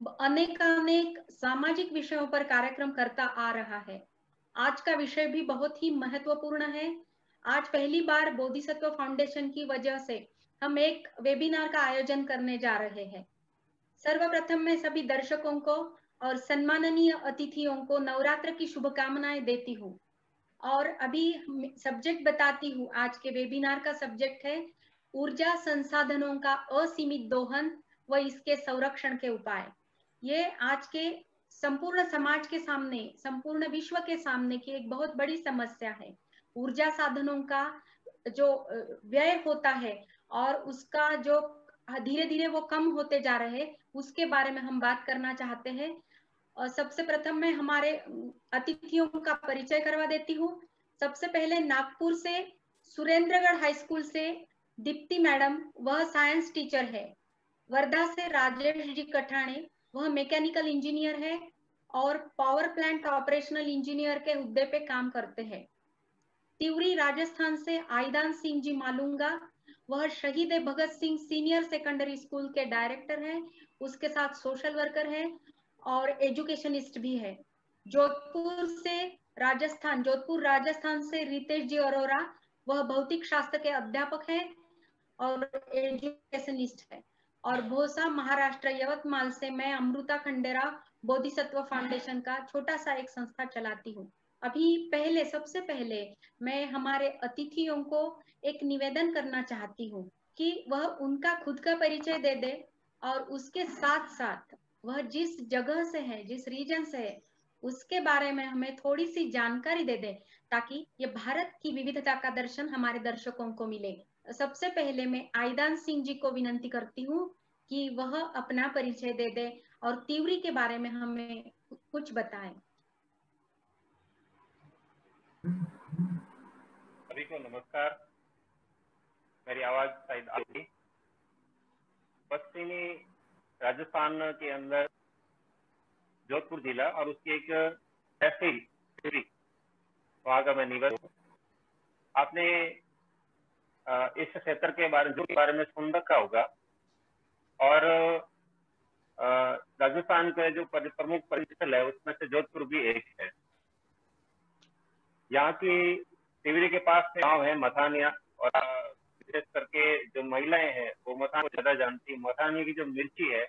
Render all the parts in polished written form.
अनेकानेक सामाजिक विषयों पर कार्यक्रम करता आ रहा है। आज का विषय भी बहुत ही महत्वपूर्ण है। आज पहली बार बोधिसत्व फाउंडेशन की वजह से हम एक वेबिनार का आयोजन करने जा रहे हैं। सर्वप्रथम मैं सभी दर्शकों को और सम्माननीय अतिथियों को नवरात्र की शुभकामनाएं देती हूँ। और अभी सब्जेक्ट बताती हूँ। आज के वेबिनार का सब्जेक्ट है ऊर्जा संसाधनों का असीमित दोहन व इसके संरक्षण के उपाय। ये आज के संपूर्ण समाज के सामने, संपूर्ण विश्व के सामने की एक बहुत बड़ी समस्या है। ऊर्जा साधनों का जो व्यय होता है और उसका जो धीरे धीरे वो कम होते जा रहे हैं, उसके बारे में हम बात करना चाहते हैं। और सबसे प्रथम मैं हमारे अतिथियों का परिचय करवा देती हूँ। सबसे पहले नागपुर से सुरेंद्रगढ़ हाई स्कूल से दीप्ति मैडम, वह साइंस टीचर है। वर्धा से राजेश जी कठाणे, वह मैकेनिकल इंजीनियर है और पावर प्लांट ऑपरेशनल इंजीनियर के हुद्दे पे काम करते हैं। तिवरी राजस्थान से आईदान सिंह जी मालूंगा, वह शहीद Bhagat Singh senior secondary school के डायरेक्टर हैं, उसके साथ सोशल वर्कर है और एजुकेशनिस्ट भी है। जोधपुर राजस्थान से रितेश जी अरोरा, वह भौतिक शास्त्र के अध्यापक है और एजुकेशनिस्ट है। और भोसा महाराष्ट्र यवतमाल से मैं अमृता खंडेरा बोधिसत्व फाउंडेशन का छोटा सा एक संस्था चलाती हूँ। अभी सबसे पहले मैं हमारे अतिथियों को एक निवेदन करना चाहती हूँ कि वह उनका खुद का परिचय दे दे और उसके साथ साथ वह जिस जगह से है, जिस रीजन से है, उसके बारे में हमें थोड़ी सी जानकारी दे दे, ताकि ये भारत की विविधता का दर्शन हमारे दर्शकों को मिले। सबसे पहले मैं आईदान सिंह जी को विनंती करती हूँ कि वह अपना परिचय दे दे और तिवरी के बारे में हमें कुछ बताएं। सभी को नमस्कार। मेरी आवाज शायद आ रही। पश्चिमी राजस्थान के अंदर जोधपुर जिला और उसकी एक तहसील, वहां का मैं निवासी हूँ। आपने इस क्षेत्र के बारे में सुन रखा होगा और राजस्थान के जो प्रमुख परिसर है उसमें से जोधपुर भी एक है। यहाँ की तिवरी के पास गांव है मथानिया, और विशेष करके जो महिलाएं हैं वो मथानी को ज्यादा जानती है। मथानी की जो मिर्ची है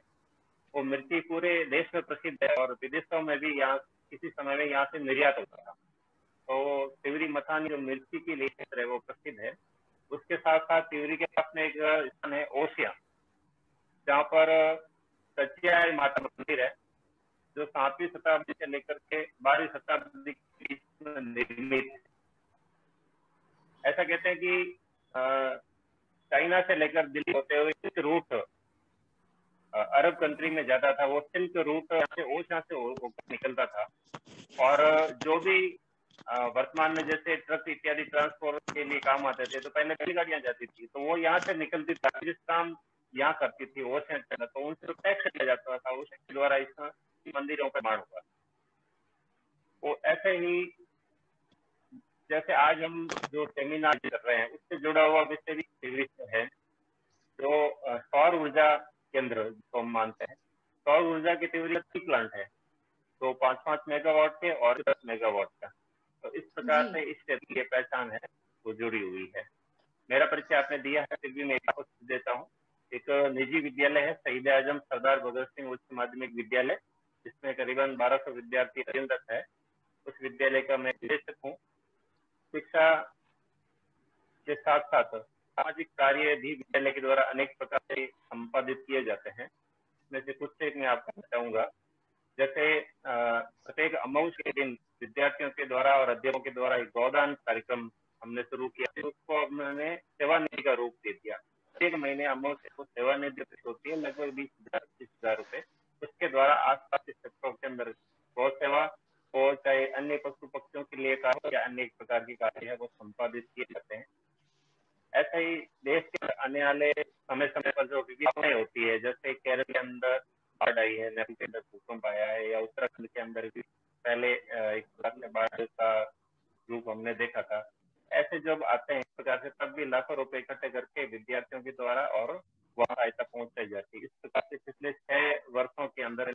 वो मिर्ची पूरे देश में प्रसिद्ध है और विदेशों में भी यहाँ किसी समय में यहाँ से निर्यात होता था। तो तिवरी मथानी जो मिर्ची की क्षेत्र है वो प्रसिद्ध है। उसके साथ साथ तिवरी के पास में एक स्थान है ओसिया, जहाँ पर सचिया माता मंदिर है, जो 7वीं शताब्दी से लेकर के 12वीं शताब्दी के बीच में निर्मित है। ऐसा कहते हैं कि चाइना से लेकर दिल्ली होते हुए सिल्क रूट अरब कंट्री में जाता था। वो सिल्क रूट ओसिया से होकर निकलता था। और जो भी वर्तमान में जैसे ट्रक इत्यादि ट्रांसपोर्ट के लिए काम आते थे, तो पहले बैलगाड़ियां जाती थी, तो वो यहाँ से निकलती थी, जिस काम यहाँ करती थी ओसिया, तो उनसे टैक्स लिया जाता था। उसके द्वारा इस मंदिरों का निर्माण हुआ। तो ऐसे ही जैसे आज हम जो सेमिनार कर रहे हैं उससे जुड़ा हुआ विषय भी है, जो सौर ऊर्जा केंद्र जिसको हम मानते हैं। सौर ऊर्जा की तिवरी 3 प्लांट है, तो 5-5 मेगावाट के और 10 मेगावाट का। तो इस प्रकार से इस क्षेत्र की पहचान है वो जुड़ी हुई है। मेरा परिचय आपने दिया है, फिर भी मैं आपको देता हूँ। एक निजी विद्यालय है शहीद आजम सरदार भगत सिंह उच्च माध्यमिक विद्यालय, जिसमें करीबन 1200 विद्यार्थी अध्ययनरत है। उस विद्यालय का मैं निदेशक हूँ। शिक्षा के साथ साथ सामाजिक कार्य भी विद्यालय के द्वारा अनेक प्रकार से संपादित किए जाते हैं। इसमें से कुछ एक मैं आपको बताऊंगा। जैसे प्रत्येक अमावस के दिन विद्यार्थियों के द्वारा और अध्यापकों के द्वारा एक गौदान कार्यक्रम हमने शुरू किया, उसको हमने सेवानिधि का रूप दे दिया। एक महीने अमावस को सेवानिधि होती है, लगभग 20,000-25,000 रुपए। उसके द्वारा आसपास के क्षेत्रों के अंदर गौ सेवा और चाहे अन्य पशु पक्षियों के लिए कार्य या अन्य प्रकार की कार्य है वो संपादित किए जाते हैं। ऐसे ही देश के आने वाले समय समय पर जो विविधताएं होती है, जैसे केरल के अंदर बाढ़ आई है, नेपाल के अंदर भूकंप आया है, या उत्तराखंड के अंदर भी पहले एक प्रकार से बाढ़ का रूप हमने देखा था। ऐसे जब आते हैं इस प्रकार से, तब भी लाखों रुपए इकट्ठे करके विद्यार्थियों के द्वारा और वहां सहायता पहुंचाई जाती है। इस प्रकार से पिछले 6 वर्षों के अंदर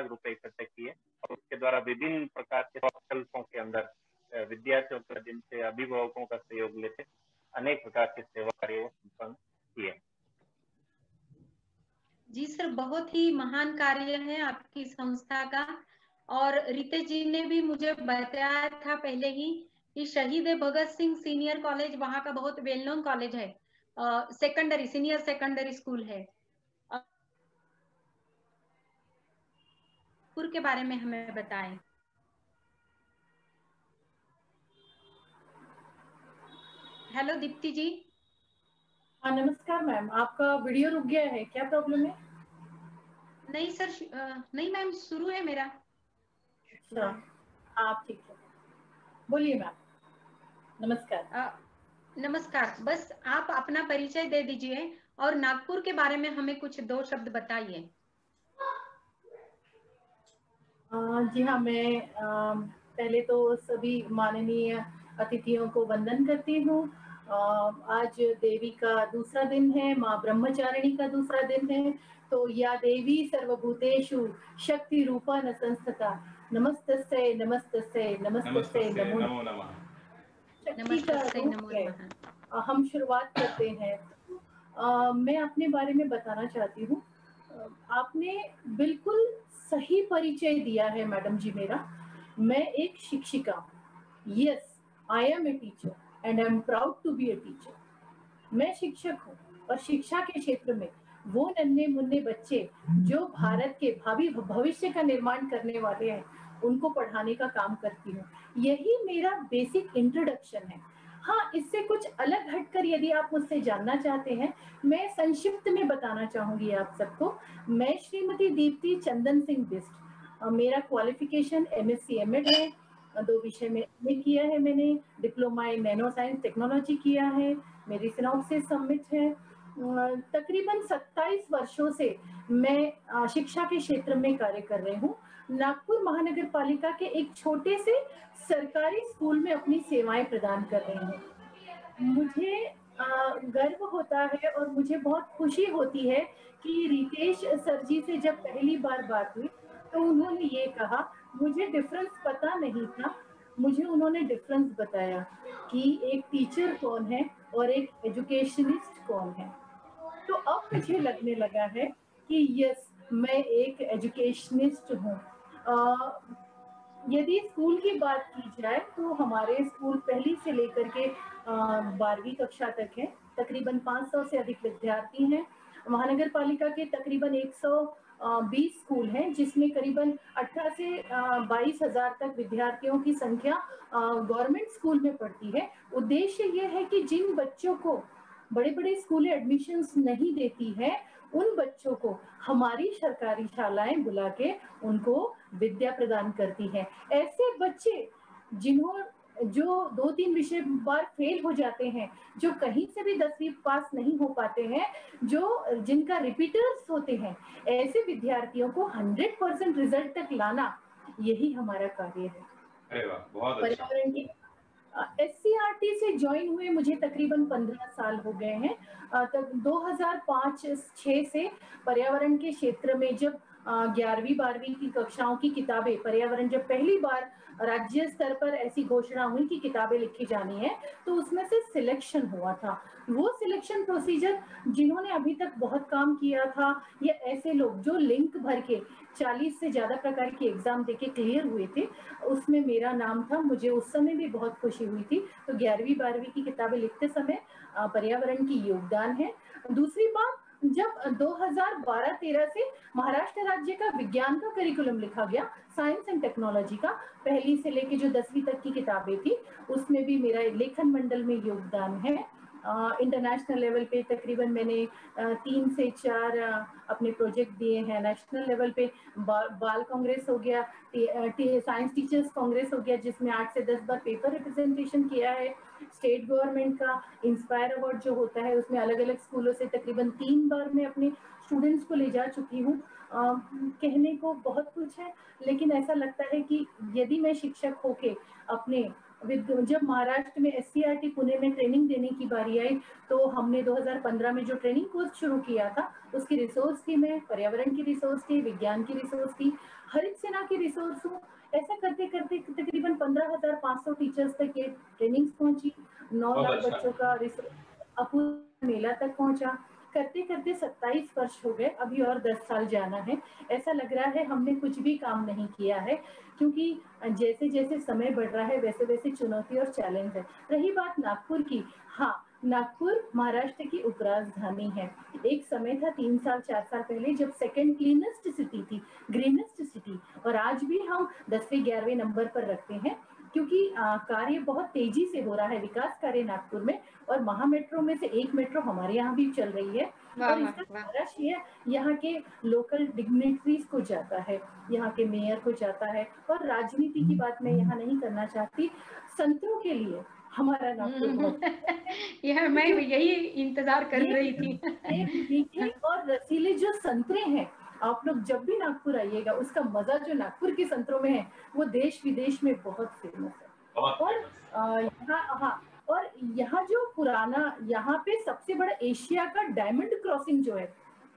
लाख रुपए इकट्ठे किए और उसके द्वारा विभिन्न प्रकार के प्रकल्पों के अंदर विद्यार्थियों के जिनसे अभिभावकों का सहयोग लेते अनेक प्रकार के सेवा कार्य संपन्न किए। जी सर, बहुत ही महान कार्य है आपकी संस्था का। और रितेश जी ने भी मुझे बताया था पहले ही कि शहीद भगत सिंह सीनियर कॉलेज वहां का बहुत वेल नोन कॉलेज है, सेकेंडरी सीनियर सेकेंडरी स्कूल है। के बारे में हमें बताएं। हेलो दीप्ति जी। हाँ नमस्कार मैम, आपका वीडियो रुक गया है, क्या प्रॉब्लम है? नहीं सर, नहीं मैम, शुरू है मेरा। अच्छा, आप ठीक है, बोलिए मैम। नमस्कार। नमस्कार, बस आप अपना परिचय दे दीजिए और नागपुर के बारे में हमें कुछ 2 शब्द बताइए। जी हाँ, मैं पहले तो सभी माननीय अतिथियों को वंदन करती हूँ। आज देवी का दूसरा दिन है, माँ ब्रह्मचारिणी का दूसरा दिन है। तो या देवी सर्वभूतेषु शक्ति रूपा न संस्थिता, नमस्तस्यै नमस्तस्यै नमस्तस्यै नमो नमः। शक्ति का रूप है। हम शुरुआत करते हैं। मैं अपने बारे में बताना चाहती हूँ। आपने बिल्कुल सही परिचय दिया है मैडम जी मेरा। मैं एक शिक्षिका, yes I am a teacher and I am proud to be a teacher. मैं शिक्षक हूँ और शिक्षा के क्षेत्र में वो नन्हे मुन्ने बच्चे जो भारत के भावी भविष्य का निर्माण करने वाले हैं, उनको पढ़ाने का काम करती हूँ। यही मेरा बेसिक इंट्रोडक्शन है। हाँ, इससे कुछ अलग हटकर यदि आप मुझसे जानना चाहते हैं, मैं संक्षिप्त में बताना चाहूंगी आप सबको। मैं श्रीमती दीप्ति चंदन सिंह बिष्ट। मेरा क्वालिफिकेशन MSc MEd है। 2 विषय में MA किया है मैंने। Diploma in nano science technology किया है। मेरी सिनॉप्सिस सबमिट है। तकरीबन 27 वर्षों से मैं शिक्षा के क्षेत्र में कार्य कर रही हूँ। नागपुर महानगर पालिका के एक छोटे से सरकारी स्कूल में अपनी सेवाएं प्रदान कर रही हूँ। मुझे गर्व होता है और मुझे बहुत खुशी होती है कि रितेश सर जी से जब पहली बार बात हुई तो उन्होंने ये कहा, मुझे डिफरेंस पता नहीं था, मुझे उन्होंने डिफरेंस बताया कि एक टीचर कौन है और एक एजुकेशनिस्ट कौन है। तो अब मुझे लगने लगा है कि यस, मैं एक एजुकेशनिस्ट हूँ। यदि स्कूल की बात की जाए तो हमारे स्कूल पहली से लेकर के 12वीं कक्षा तक है। तकरीबन 500 से अधिक विद्यार्थी हैं। महानगर पालिका के तकरीबन 120 स्कूल हैं, जिसमें करीबन 18 से 22 हजार तक विद्यार्थियों की संख्या गवर्नमेंट स्कूल में पढ़ती है। उद्देश्य ये है कि जिन बच्चों को बड़े बड़े स्कूलें एडमिशन्स नहीं देती है, उन बच्चों को हमारी सरकारी शालाएं बुला के उनको विद्या प्रदान करती है। ऐसे बच्चे जो 2-3 विषय बार फेल हो जाते हैं, जो कहीं से भी 10वीं पास नहीं हो पाते हैं, जिनका रिपीटर्स होते हैं, ऐसे विद्यार्थियों को 100% रिजल्ट तक लाना, यही हमारा कार्य है। अरे वाह, बहुत अच्छा। पर्यावरण की SCRT से ज्वाइन हुए मुझे तकरीबन 15 साल हो गए हैं। तब 2005-6 से पर्यावरण के क्षेत्र में जब 11वीं 12वीं की कक्षाओं की किताबें, पर्यावरण जब पहली बार राज्य स्तर पर ऐसी घोषणा हुई कि किताबें लिखी जानी है, तो उसमें से सिलेक्शन हुआ था। वो सिलेक्शन प्रोसीजर जिन्होंने अभी तक बहुत काम किया था, या ऐसे लोग जो लिंक भर के 40 से ज्यादा प्रकार के एग्जाम देके क्लियर हुए थे, उसमें मेरा नाम था। मुझे उस समय भी बहुत खुशी हुई थी। तो 11वीं 12वीं की किताबें लिखते समय पर्यावरण की योगदान है। दूसरी बात, जब 2012-13 से महाराष्ट्र राज्य का विज्ञान का करिकुलम लिखा गया, साइंस एंड टेक्नोलॉजी का, पहली से लेके जो 10वीं तक की किताबें थी, उसमें भी मेरा लेखन मंडल में योगदान है। इंटरनेशनल लेवल पे तकरीबन मैंने 3 से 4 अपने प्रोजेक्ट दिए हैं। नेशनल लेवल पे बाल कांग्रेस हो गया, साइंस टीचर्स कांग्रेस हो गया, जिसमें 8 से 10 बार पेपर रिप्रेजेंटेशन किया है। स्टेट गवर्नमेंट का इंस्पायर अवार्ड जो होता है, उसमें अलग अलग स्कूलों से तकरीबन 3 बार मैं अपने स्टूडेंट्स को ले जा चुकी हूँ। कहने को बहुत कुछ है, लेकिन ऐसा लगता है कि यदि मैं शिक्षक होके अपने जब महाराष्ट्र में SCRT पुणे में ट्रेनिंग देने की बारी आई तो हमने 2015 में जो ट्रेनिंग कोर्स शुरू किया था उसकी रिसोर्स थी मैं, पर्यावरण की रिसोर्स थी, विज्ञान की रिसोर्स थी, हरित सेना की रिसोर्स हूँ। ऐसा करते करते तकरीबन 15,500 टीचर्स तक ये ट्रेनिंग्स पहुंची, 9 लाख बच्चों का अपूर्ण मेला तक पहुंचा। करते करते 27 वर्ष हो गए, अभी और 10 साल जाना है। ऐसा लग रहा है हमने कुछ भी काम नहीं किया है, क्योंकि जैसे जैसे समय बढ़ रहा है वैसे वैसे चुनौती और चैलेंज है। रही बात नागपुर की, हाँ, नागपुर महाराष्ट्र की उपराजधानी है। एक समय था 3 साल 4 साल पहले जब सेकंड क्लीनेस्ट सिटी थी, ग्रीनेस्ट सिटी, और आज भी हम 10वें 11वें नंबर पर रखते हैं, क्योंकि कार्य बहुत तेजी से हो रहा है, विकास कार्य नागपुर में। और महा मेट्रो में से एक मेट्रो हमारे यहाँ भी चल रही है, और इसका सारा श्रेय यहाँ के लोकल डिग्निटरीज को जाता है, यहाँ के मेयर को जाता है। और राजनीति की बात मैं यहाँ नहीं करना चाहती, संतों के लिए हमारा नागपुर बहुत यह मैं यही इंतजार कर रही थी। ये मीठे और रसीले जो संतरे हैं, आप लोग जब भी नागपुर आइएगा, उसका मजा जो नागपुर के संतरों में है वो देश विदेश में बहुत फेमस है। और यहाँ जो पुराना, यहाँ पे सबसे बड़ा एशिया का डायमंड क्रॉसिंग जो है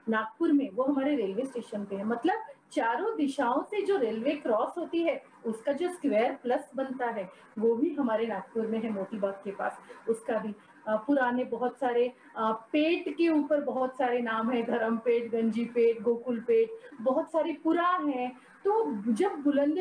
नागपुर में, वो हमारे रेलवे स्टेशन पे है। मतलब चारों दिशाओं से जो रेलवे क्रॉस होती है उसका जो स्क्वायर प्लस बनता है वो भी हमारे नागपुर में है, मोती बाग के पास। उसका भी पुराने बहुत सारे पेट के ऊपर बहुत सारे नाम है, धर्मपेट, गंजी पेट, गोकुल पेट, बहुत सारे पुरा है। तो जब बुलंद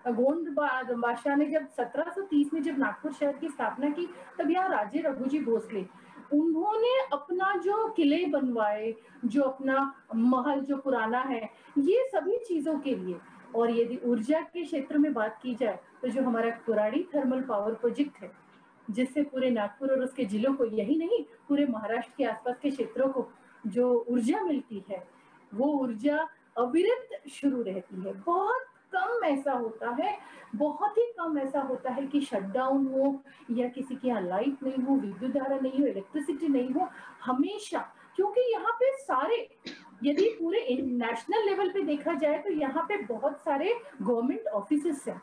गोंड बादशाह ने जब 1730 में जब नागपुर शहर की स्थापना की, तब यहाँ राजे रघुजी भोसले, उन्होंने अपना जो किले बनवाए, जो अपना महल जो पुराना है, ये सभी चीजों के लिए। और यदि ऊर्जा के क्षेत्र में बात की जाए तो जो हमारा कुराड़ी थर्मल पावर प्रोजेक्ट है, जिससे पूरे नागपुर और उसके जिलों को, यही नहीं पूरे महाराष्ट्र के आसपास के क्षेत्रों को जो ऊर्जा मिलती है, वो ऊर्जा अविरत शुरू रहती है। बहुत कम ऐसा होता है, बहुत ही कम ऐसा होता है कि शटडाउन हो या किसी के यहाँ लाइट नहीं हो, विद्युत धारा नहीं हो, इलेक्ट्रिसिटी नहीं हो, हमेशा। क्योंकि यहाँ पे सारे, यदि पूरे नेशनल लेवल पे देखा जाए तो यहाँ पे बहुत सारे गवर्नमेंट ऑफिसेस हैं,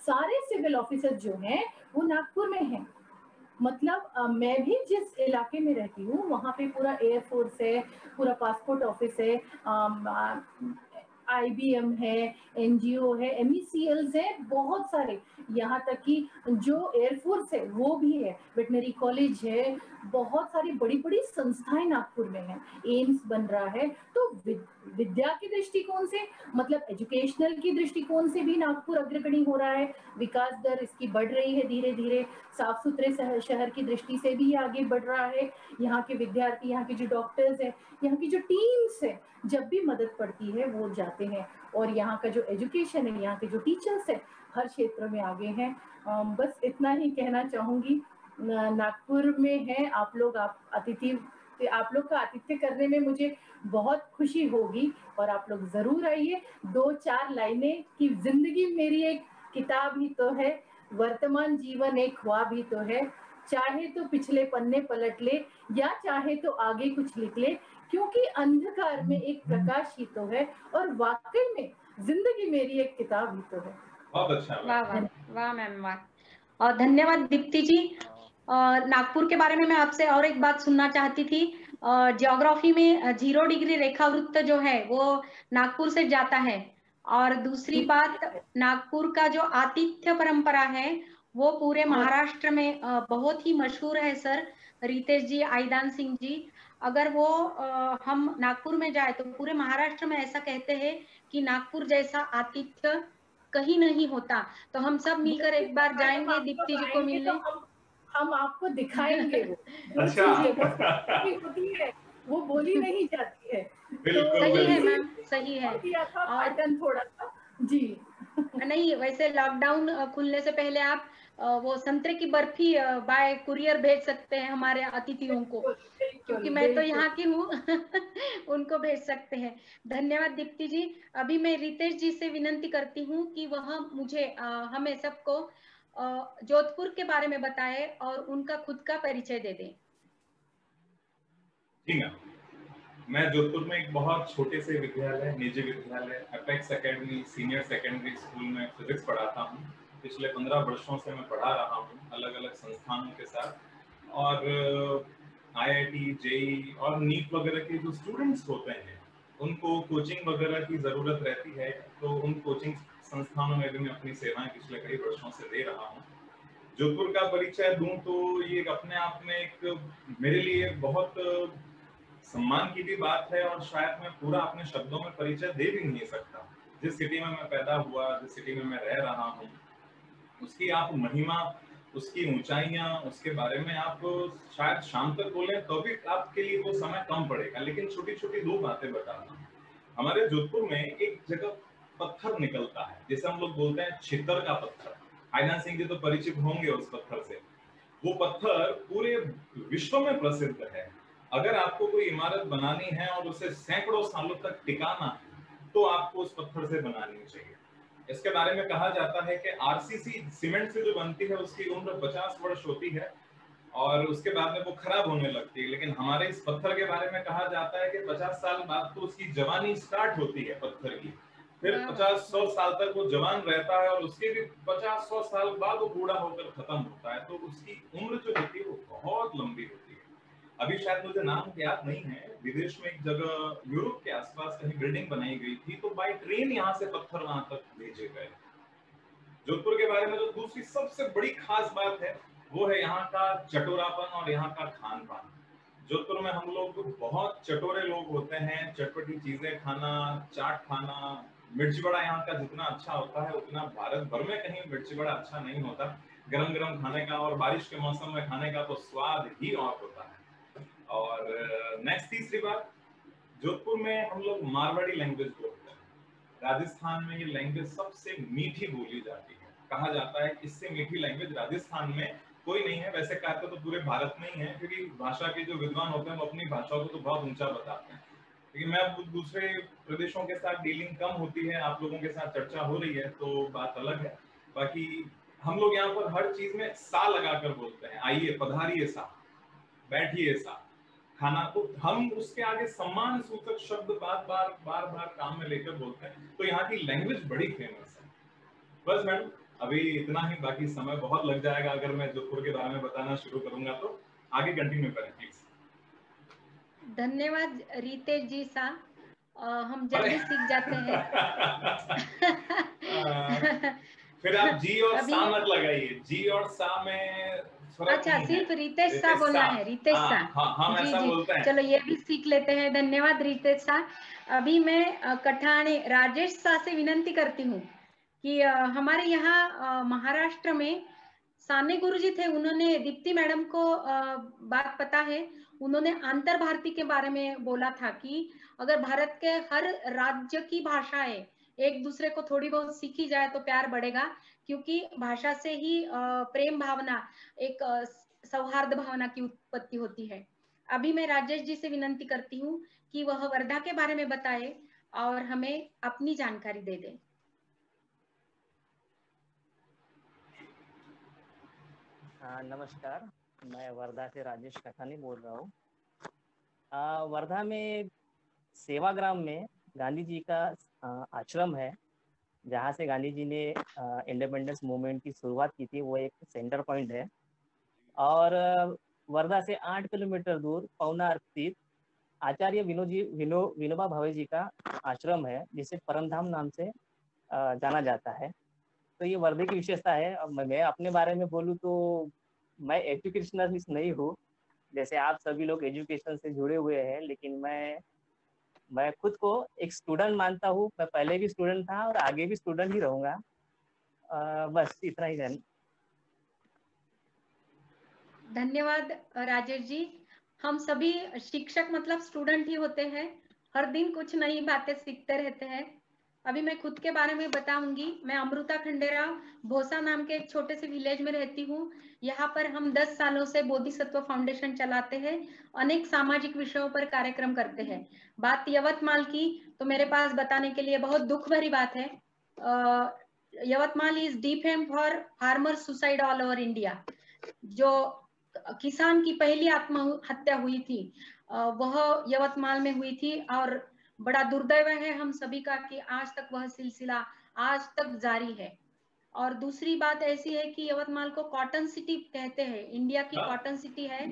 सारे सिविल ऑफिसर जो हैं वो नागपुर में हैं। मतलब मैं भी जिस इलाके में रहती हूँ वहाँ पे पूरा एयरफोर्स है, पूरा पासपोर्ट ऑफिस है, IBM है, NGO है, MECLs है, बहुत सारे। यहाँ तक कि जो एयरफोर्स है वो भी है, वेटनरी कॉलेज है, बहुत सारी बड़ी बड़ी संस्थाएं नागपुर में हैं, एम्स बन रहा है। तो विद्या के दृष्टिकोण से, मतलब एजुकेशनल की दृष्टिकोण से भी नागपुर अग्रगणी हो रहा है, विकास दर इसकी बढ़ रही है धीरे धीरे। साफ सुथरे शहर की दृष्टि से भी आगे बढ़ रहा है। यहाँ के विद्यार्थी, यहाँ के जो डॉक्टर्स हैं, यहाँ की जो टीम्स है, जब भी मदद पड़ती है वो जाते हैं। और यहाँ का जो एजुकेशन है, यहाँ के जो टीचर्स है, हर क्षेत्र में आगे हैं। बस इतना ही कहना चाहूंगी। नागपुर में है आप लोग, आप लोग का आतिथ्य करने में मुझे बहुत खुशी होगी, और आप लोग जरूर आइए। 2-4 लाइनें कि जिंदगी मेरी एक किताब ही तो है, वर्तमान जीवन एक ख्वाब ही तो है, चाहे तो पिछले पन्ने पलट ले या चाहे तो आगे कुछ लिख ले, क्योंकि अंधकार में एक प्रकाश ही तो है, और वाकई में जिंदगी मेरी एक किताब ही तो है। बहुत अच्छा। वाह वाह वाह मैम, वाह। और धन्यवाद दीप्ति जी। नागपुर के बारे में मैं आपसे और एक बात सुनना चाहती थी। ज्योग्राफी में 0 डिग्री रेखा वृत्त जो है वो नागपुर से जाता है। और दूसरी बात, नागपुर का जो आतिथ्य परंपरा है वो पूरे महाराष्ट्र में बहुत ही मशहूर है सर। रितेश जी, आईदान सिंह जी, अगर वो हम नागपुर में जाए तो पूरे महाराष्ट्र में ऐसा कहते हैं कि नागपुर जैसा आतिथ्य कहीं नहीं होता। तो हम सब मिलकर एक बार जाएंगे दीप्ति जी को मिलने। तो हम आपको दिखाएंगे वो अच्छा। होती है वो बोली नहीं जाती है। बिल्कुल, सही है मैम, सही है। और थोड़ा सा जी नहीं, वैसे लॉकडाउन खुलने से पहले आप वो संतरे की बर्फी बाय कुरियर भेज सकते हैं हमारे अतिथियों को, क्योंकि मैं तो यहाँ की हूँ। उनको भेज सकते हैं। धन्यवाद दीप्ति जी। अभी मैं रितेश जी से विनंती करती हूँ कि वह मुझे हमें सबको जोधपुर के बारे में बताए और उनका खुद का परिचय दे दें। जी मैम, मैं जोधपुर में एक बहुत छोटे से निजी विद्यालय apex academy senior secondary school में फिजिक्स पढ़ाता हूँ। पिछले 15 वर्षों से मैं पढ़ा रहा हूँ अलग अलग संस्थानों के साथ। और IIT, JEE और नीट वगैरह के जो स्टूडेंट्स होते हैं उनको कोचिंग वगैरह की ज़रूरत रहती है, तो उन कोचिंग संस्थानों में भी मैं अपनी सेवाएं पिछले कई वर्षों से दे रहा हूँ। जोधपुर का परिचय दूं तो ये अपने आप में एक मेरे लिए बहुत सम्मान की भी बात है, और शायद मैं पूरा अपने शब्दों में परिचय दे भी नहीं सकता। जिस सिटी में मैं पैदा हुआ, जिस सिटी में मैं रह रहा हूँ, उसकी आप महिमा, उसकी ऊंचाइयां, उसके बारे में आप शायद शाम तक बोले तो भी आपके लिए वो समय कम पड़ेगा। लेकिन छोटी छोटी दो बातें बताता हूँ। हमारे जोधपुर में एक जगह पत्थर निकलता है, जैसे हम लोग बोलते हैं छितर का पत्थर। आयना सिंह जी तो परिचित होंगे उस पत्थर से। वो पत्थर पूरे विश्व में प्रसिद्ध है। अगर आपको कोई इमारत बनानी है और उसे सैकड़ों सालों तक टिकाना है तो आपको उस पत्थर से बनानी चाहिए। इसके बारे में कहा जाता है कि RCC सीमेंट से जो बनती है उसकी उम्र 50 वर्ष होती है और उसके बाद में वो खराब होने लगती है। लेकिन हमारे इस पत्थर के बारे में कहा जाता है कि 50 साल बाद तो उसकी जवानी स्टार्ट होती है पत्थर की, फिर 50-100 साल तक वो जवान रहता है और उसके भी 50-100 साल बाद वो बूढ़ा होकर खत्म होता है। तो उसकी उम्र जो होती है वो बहुत लंबी होती है। अभी शायद मुझे नाम याद नहीं है, विदेश में एक जगह यूरोप के आसपास कहीं बिल्डिंग बनाई गई थी, तो बाय ट्रेन यहाँ से पत्थर वहां तक भेजे गए। जोधपुर के बारे में जो दूसरी सबसे बड़ी खास बात है वो है यहाँ का चटोरापन और यहाँ का खान पान। जोधपुर में हम लोग बहुत चटोरे लोग होते हैं, चटपटी चीजें खाना, चाट खाना। मिर्ची बड़ा यहाँ का जितना अच्छा होता है उतना भारत भर में कहीं मिर्ची बड़ा अच्छा नहीं होता। गरम गरम खाने का और बारिश के मौसम में खाने का तो स्वाद ही और होता है। और नेक्स्ट तीसरी बात, जोधपुर में हम लोग मारवाड़ी लैंग्वेज बोलते हैं। राजस्थान में ये लैंग्वेज सबसे मीठी बोली जाती है। कहा जाता है इससे मीठी लैंग्वेज राजस्थान में कोई नहीं है। वैसे कहते तो पूरे भारत में ही है, क्योंकि भाषा के जो विद्वान होते हैं वो अपनी भाषा को तो बहुत ऊंचा बताते हैं। लेकिन मैं दूसरे प्रदेशों के साथ डीलिंग कम होती है, आप लोगों के साथ चर्चा हो रही है तो बात अलग है। बाकी हम लोग यहाँ पर हर चीज में सा लगाकर बोलते हैं। आइए पधारिए सा, बैठिए सा, खाना, तो हम उसके आगे सम्मान सूचक शब्द बार बार काम में लेकर बोलते हैं। तो यहाँ की लैंग्वेज बड़ी फेमस है। बस मैडम अभी इतना ही, बाकी समय बहुत लग जाएगा अगर मैं जोधपुर के बारे में बताना शुरू करूंगा तो। आगे कंटिन्यू करें प्लीज। धन्यवाद रितेश जी सा, हम जल्दी सीख जाते हैं। फिर आप जी और अभी सा मत लगाइए, जी और सा में फर्क अच्छा, नहीं सिर्फ है। रितेश सा बोलना है, रितेश सा। हम जी ऐसा जी, बोलते हैं। चलो ये भी सीख लेते हैं। धन्यवाद रितेश सा। अभी मैं कठाने राजेश सा से विनंती करती हूँ कि हमारे यहाँ महाराष्ट्र में साने गुरुजी थे, उन्होंने दीप्ति मैडम को बात पता है, उन्होंने अंतर भारती के बारे में बोला था कि अगर भारत के हर राज्य की भाषाएं एक दूसरे को थोड़ी बहुत सीखी जाए तो प्यार बढ़ेगा, क्योंकि भाषा से ही प्रेम भावना, एक सौहार्द भावना की उत्पत्ति होती है। अभी मैं राजेश जी से विनंती करती हूँ कि वह वर्धा के बारे में बताए और हमें अपनी जानकारी दे दें। नमस्कार, मैं वर्धा से राजेश कठानी बोल रहा हूँ। वर्धा में सेवाग्राम में गांधी जी का आश्रम है, जहाँ से गांधी जी ने इंडिपेंडेंस मूवमेंट की शुरुआत की थी। वो एक सेंटर पॉइंट है। और वर्धा से 8 किलोमीटर दूर पवनार स्थित आचार्य विनोबा भावे जी का आश्रम है, जिसे परमधाम नाम से जाना जाता है। तो ये वर्धे की विशेषता है। अब मैं अपने बारे में बोलूँ तो मैं एजुकेशनलिस्ट नहीं हूँ, जैसे आप सभी लोग एजुकेशन से जुड़े हुए हैं, लेकिन मैं खुद को एक स्टूडेंट मानता हूँ। मैं पहले भी स्टूडेंट था और आगे भी स्टूडेंट ही रहूंगा। बस इतना ही है। धन्यवाद राजेश जी। हम सभी शिक्षक मतलब स्टूडेंट ही होते हैं, हर दिन कुछ नई बातें सीखते रहते हैं। अभी मैं खुद के बारे में बताऊंगी। मैं अमृता खंडेरा भोसा नाम के एक छोटे से विलेज में रहती हूँ। यहाँ पर हम 10 सालों से बोधिसत्व फाउंडेशन चलाते हैं, अनेक सामाजिक विषयों पर कार्यक्रम करते हैं। बात यवतमाल की तो मेरे पास बताने के लिए बहुत दुख भरी बात है। Yavatmal is defame for farmer suicide all over India. जो किसान की पहली आत्महत्या हुई थी वह यवतमाल में हुई थी, और बड़ा दुर्दैव है हम सभी का कि आज तक वह सिलसिला आज तक जारी है। और दूसरी बात ऐसी है कि यवतमाल को कॉटन सिटी कहते हैं, इंडिया की कॉटन सिटी है।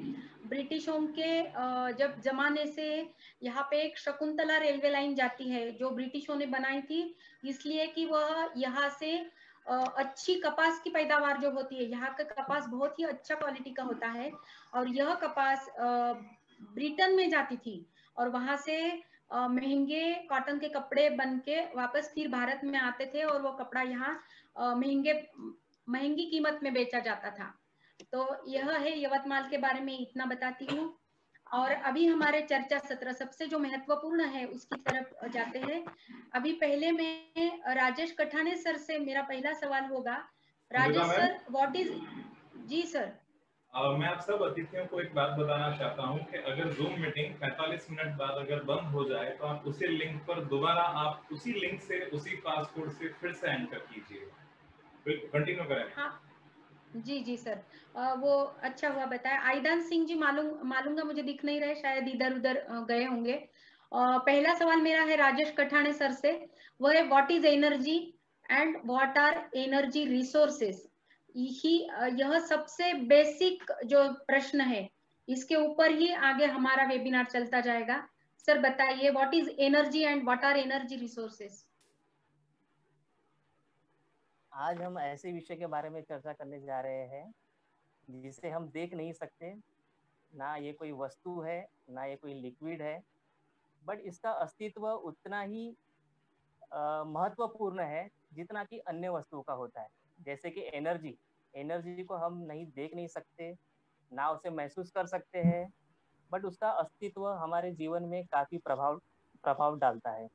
ब्रिटिशों के जब जमाने से यहाँ पे एक शकुंतला रेलवे लाइन जाती है जो ब्रिटिशों ने बनाई थी, इसलिए कि वह यहाँ से अच्छी कपास की पैदावार जो होती है, यहाँ का कपास बहुत ही अच्छा क्वालिटी का होता है, और यह कपास ब्रिटेन में जाती थी और वहां से महंगे कॉटन के कपड़े बन के वापस फिर भारत में आते थे, और वो कपड़ा यहाँ महंगी कीमत में बेचा जाता था। तो यह है यवतमाल के बारे में, इतना बताती हूँ। और अभी हमारे चर्चा सत्र सबसे जो महत्वपूर्ण है उसकी तरफ जाते हैं। अभी पहले मैं राजेश कठाने सर से मेरा पहला सवाल होगा। राजेश सर, व्हाट इज, जी सर। मैं आप सब अतिथियों को एक बात बताना चाहता हूं कि अगर जूम मीटिंग 45 मिनट बाद अगर बंद हो जाए तो आप उसी लिंक पर दोबारा आप उसी लिंक से उसी पासवर्ड से फिर से एंटर कीजिए। बिल्कुल कंटिन्यू करें। हाँ जी जी सर, वो अच्छा हुआ बताया। आइदान सिंह जी मालूंगा, मुझे दिख नहीं रहे, शायद इधर उधर गए होंगे। पहला सवाल मेरा है राजेश कठाने सर से, वो है what is energy and what are energy resources. यह सबसे बेसिक जो प्रश्न है, इसके ऊपर ही आगे हमारा वेबिनार चलता जाएगा। सर बताइए, what is energy and what are energy resources. आज हम ऐसे विषय के बारे में चर्चा करने जा रहे हैं जिसे हम देख नहीं सकते, ना ये कोई वस्तु है ना ये कोई लिक्विड है, बट इसका अस्तित्व उतना ही महत्वपूर्ण है जितना कि अन्य वस्तुओं का होता है। जैसे कि एनर्जी को हम नहीं देख नहीं सकते, ना उसे महसूस कर सकते हैं, बट उसका अस्तित्व हमारे जीवन में काफ़ी प्रभाव डालता है।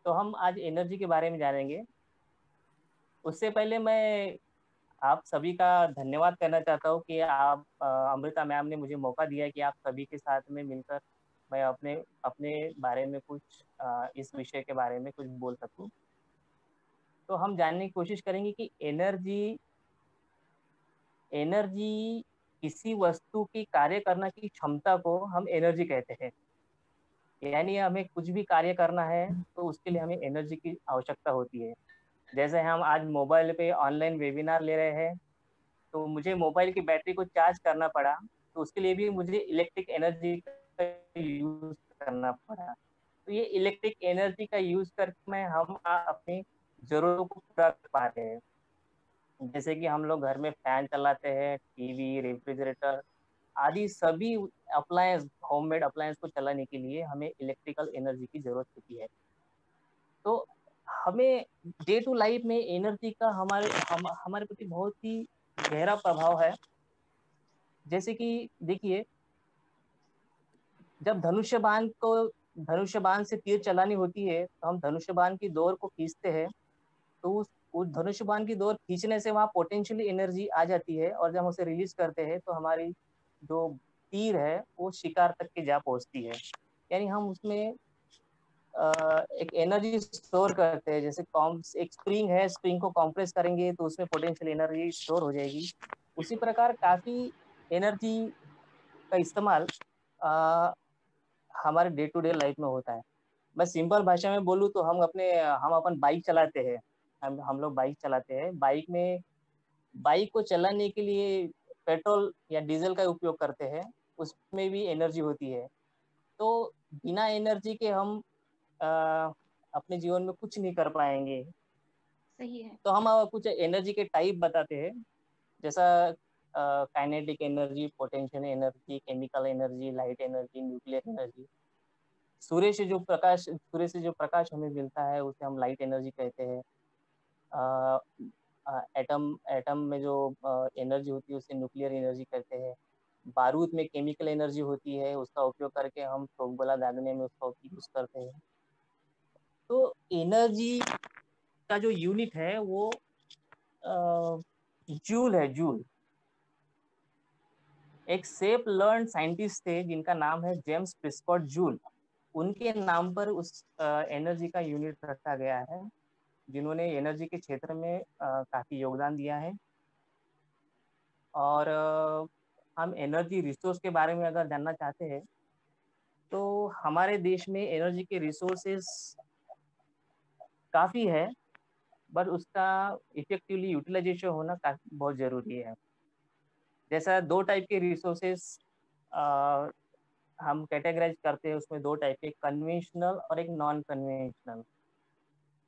तो हम आज एनर्जी के बारे में जानेंगे। उससे पहले मैं आप सभी का धन्यवाद करना चाहता हूँ कि आप अमृता मैम ने मुझे मौका दिया कि आप सभी के साथ में मिलकर मैं अपने अपने बारे में कुछ इस विषय के बारे में कुछ बोल सकूँ। तो हम जानने की कोशिश करेंगे कि एनर्जी किसी वस्तु की कार्य करना की क्षमता को हम एनर्जी कहते हैं। यानी हमें कुछ भी कार्य करना है तो उसके लिए हमें एनर्जी की आवश्यकता होती है। जैसे हम आज मोबाइल पे ऑनलाइन वेबिनार ले रहे हैं, तो मुझे मोबाइल की बैटरी को चार्ज करना पड़ा, तो उसके लिए भी मुझे इलेक्ट्रिक एनर्जी का यूज करना पड़ा। तो ये इलेक्ट्रिक एनर्जी का यूज करके हम अपनी जरूरतों को पूरा कर पा रहे हैं। जैसे कि हम लोग घर में फैन चलाते हैं, टीवी, रेफ्रिजरेटर आदि सभी अप्लायंस, होममेड अप्लायंस को चलाने के लिए हमें इलेक्ट्रिकल एनर्जी की जरूरत होती है। तो हमें डे टू लाइफ में एनर्जी का हमारे प्रति बहुत ही गहरा प्रभाव है। जैसे कि देखिए, जब धनुष्य बाण से तीर चलानी होती है तो हम धनुष्य बाण की डोर को खींचते हैं, तो उस धनुष्य बाण की डोर खींचने से वहाँ पोटेंशियल एनर्जी आ जाती है, और जब हम उसे रिलीज करते हैं तो हमारी जो तीर है वो शिकार तक के जा पहुंचती है। यानी हम उसमें एक एनर्जी स्टोर करते हैं। जैसे एक स्प्रिंग है, स्प्रिंग को कंप्रेस करेंगे तो उसमें पोटेंशियल एनर्जी स्टोर हो जाएगी। उसी प्रकार काफी एनर्जी का इस्तेमाल हमारे डे टू डे लाइफ में होता है। मैं सिंपल भाषा में बोलूँ तो हम अपन बाइक चलाते हैं, हम लोग बाइक चलाते हैं। बाइक को चलाने के लिए पेट्रोल या डीजल का उपयोग करते हैं, उसमें भी एनर्जी होती है। तो बिना एनर्जी के हम अपने जीवन में कुछ नहीं कर पाएंगे। सही है। तो हम कुछ एनर्जी के टाइप बताते हैं, जैसा kinetic energy, potential energy, chemical energy, light energy, nuclear energy. सूर्य से जो प्रकाश हमें मिलता है उसे हम लाइट एनर्जी कहते हैं। एटम में जो एनर्जी होती है उसे न्यूक्लियर एनर्जी कहते हैं। बारूद में केमिकल एनर्जी होती है, उसका उपयोग करके हम तोप गोला दागने में उसका यूज करते हैं। तो एनर्जी का जो यूनिट है वो जूल है, जूल। एक सेफ लर्न साइंटिस्ट थे जिनका नाम है जेम्स प्रिस्कॉट जूल, उनके नाम पर उस एनर्जी का यूनिट रखा गया है, जिन्होंने एनर्जी के क्षेत्र में काफी योगदान दिया है। और हम एनर्जी रिसोर्स के बारे में अगर जानना चाहते हैं तो हमारे देश में एनर्जी के रिसोर्सेस काफी है। बट उसका इफेक्टिवली यूटिलाइजेशन होना काफी बहुत जरूरी है। जैसा 2 टाइप के रिसोर्सेस हम कैटेगराइज करते हैं, उसमें 2 टाइप के, कन्वेंशनल और एक नॉन कन्वेंशनल।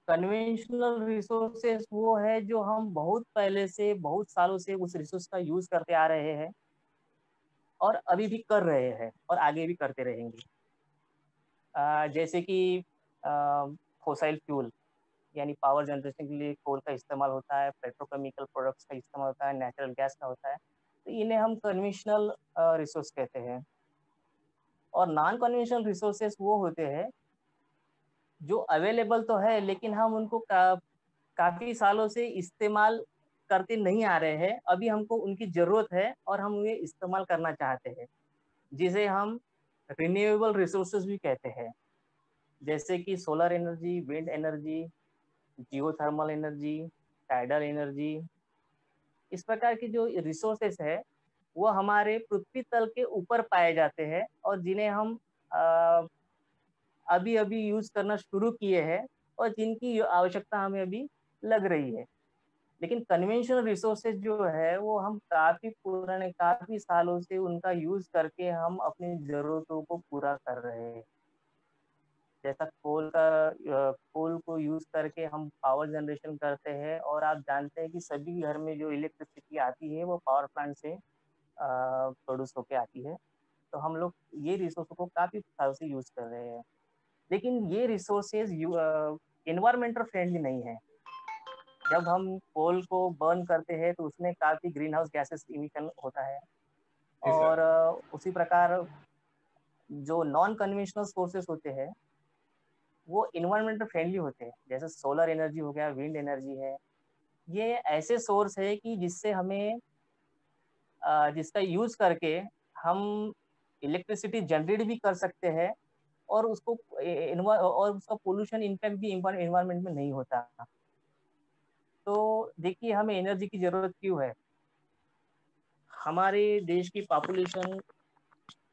कन्वेंशनल रिसोर्सेस वो है जो हम बहुत पहले से, बहुत सालों से उस रिसोर्स का यूज करते आ रहे हैं और अभी भी कर रहे हैं और आगे भी करते रहेंगे। जैसे कि फोसाइल फ्यूल, यानी पावर जनरेशन के लिए कोल का इस्तेमाल होता है, पेट्रोकेमिकल प्रोडक्ट्स का इस्तेमाल होता है, नेचुरल गैस का होता है, तो इन्हें हम कन्वेंशनल रिसोर्स कहते हैं। और नॉन कन्वेंशनल रिसोर्सेस वो होते हैं जो अवेलेबल तो है लेकिन हम उनको काफी सालों से इस्तेमाल करते नहीं आ रहे हैं, अभी हमको उनकी जरूरत है और हम ये इस्तेमाल करना चाहते हैं, जिसे हम रिन्यूएबल रिसोर्सेज भी कहते हैं। जैसे कि solar energy, wind energy, geothermal energy, tidal energy. इस प्रकार की जो रिसोर्सेस है वो हमारे पृथ्वी तल के ऊपर पाए जाते हैं और जिन्हें हम अभी अभी यूज करना शुरू किए हैं और जिनकी आवश्यकता हमें अभी लग रही है। लेकिन कन्वेंशनल रिसोर्सेज जो है वो हम काफी पुराने, काफी सालों से उनका यूज करके हम अपनी जरूरतों को पूरा कर रहे हैं। जैसा कोल को यूज करके हम पावर जनरेशन करते हैं और आप जानते हैं कि सभी घर में जो इलेक्ट्रिसिटी आती है वो पावर प्लांट से प्रोड्यूस होके आती है। तो हम लोग ये रिसोर्स को काफी सालों से यूज कर रहे हैं, लेकिन ये रिसोर्सेज एनवायरमेंटल फ्रेंडली नहीं है। जब हम कोल को बर्न करते हैं तो उसमें काफी ग्रीन हाउस गैसेस इमिशन होता है। और उसी प्रकार जो नॉन कन्वेंशनल सोर्सेस होते हैं वो इन्वायरमेंटल फ्रेंडली होते हैं, जैसे सोलर एनर्जी हो गया, विंड एनर्जी है। ये ऐसे सोर्स है कि जिससे हमें जिसका यूज करके हम इलेक्ट्रिसिटी जनरेट भी कर सकते हैं और उसका पोल्यूशन इम्पैक्ट भी इन्वायरमेंट में नहीं होता। तो देखिए हमें एनर्जी की जरूरत क्यों है। हमारे देश की पॉपुलेशन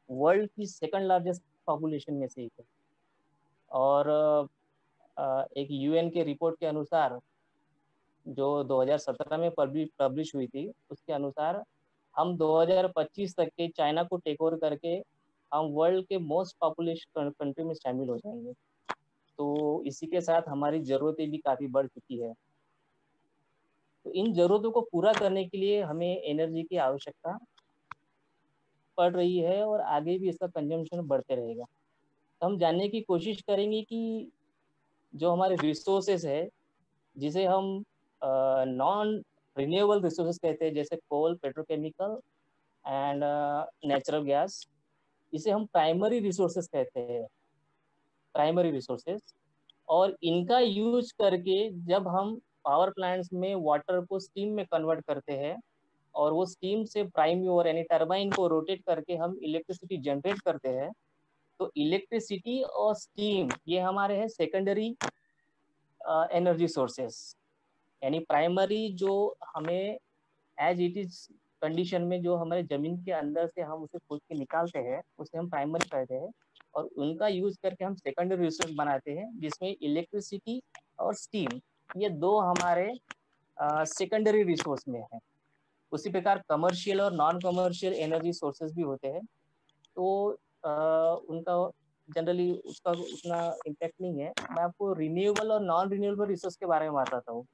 वर्ल्ड की सेकंड लार्जेस्ट पॉपुलेशन में से एक है और एक यूएन के रिपोर्ट के अनुसार जो 2017 में पब्लिश हुई थी, उसके अनुसार हम 2025 तक के चाइना को टेक ओवर करके हम वर्ल्ड के मोस्ट पॉपुलेशन कंट्री में शामिल हो जाएंगे। तो इसी के साथ हमारी ज़रूरतें भी काफ़ी बढ़ चुकी है। तो इन ज़रूरतों को पूरा करने के लिए हमें एनर्जी की आवश्यकता पड़ रही है और आगे भी इसका कंजम्पशन बढ़ते रहेगा। तो हम जानने की कोशिश करेंगे कि जो हमारे रिसोर्सेस है, जिसे हम नॉन रिन्यूएबल रिसोर्सेस कहते हैं, जैसे कोल, पेट्रोकेमिकल एंड नेचुरल गैस, इसे हम प्राइमरी रिसोर्सेस कहते हैं, प्राइमरी रिसोर्सेस। और इनका यूज करके जब हम पावर प्लांट्स में वाटर को स्टीम में कन्वर्ट करते हैं और वो स्टीम से प्राइम मूवर यानी टरबाइन को रोटेट करके हम इलेक्ट्रिसिटी जनरेट करते हैं, तो इलेक्ट्रिसिटी और स्टीम ये हमारे हैं सेकेंडरी एनर्जी सोर्सेस। यानी प्राइमरी जो हमें एज इट इज कंडीशन में जो हमारे जमीन के अंदर से हम उसे खोद के निकालते हैं, उसे हम प्राइमरी कहते हैं। और उनका यूज करके हम सेकेंडरी रिसोर्स बनाते हैं, जिसमें इलेक्ट्रिसिटी और स्टीम ये दो हमारे सेकेंडरी रिसोर्स में है। उसी प्रकार कमर्शियल और नॉन कमर्शियल एनर्जी सोर्सेज भी होते हैं। तो उनका जनरली उसका उतना इम्पैक्ट नहीं है। मैं आपको रिन्यूएबल और नॉन रिन्यूएबल रिसोर्स के बारे में बताता हूँ।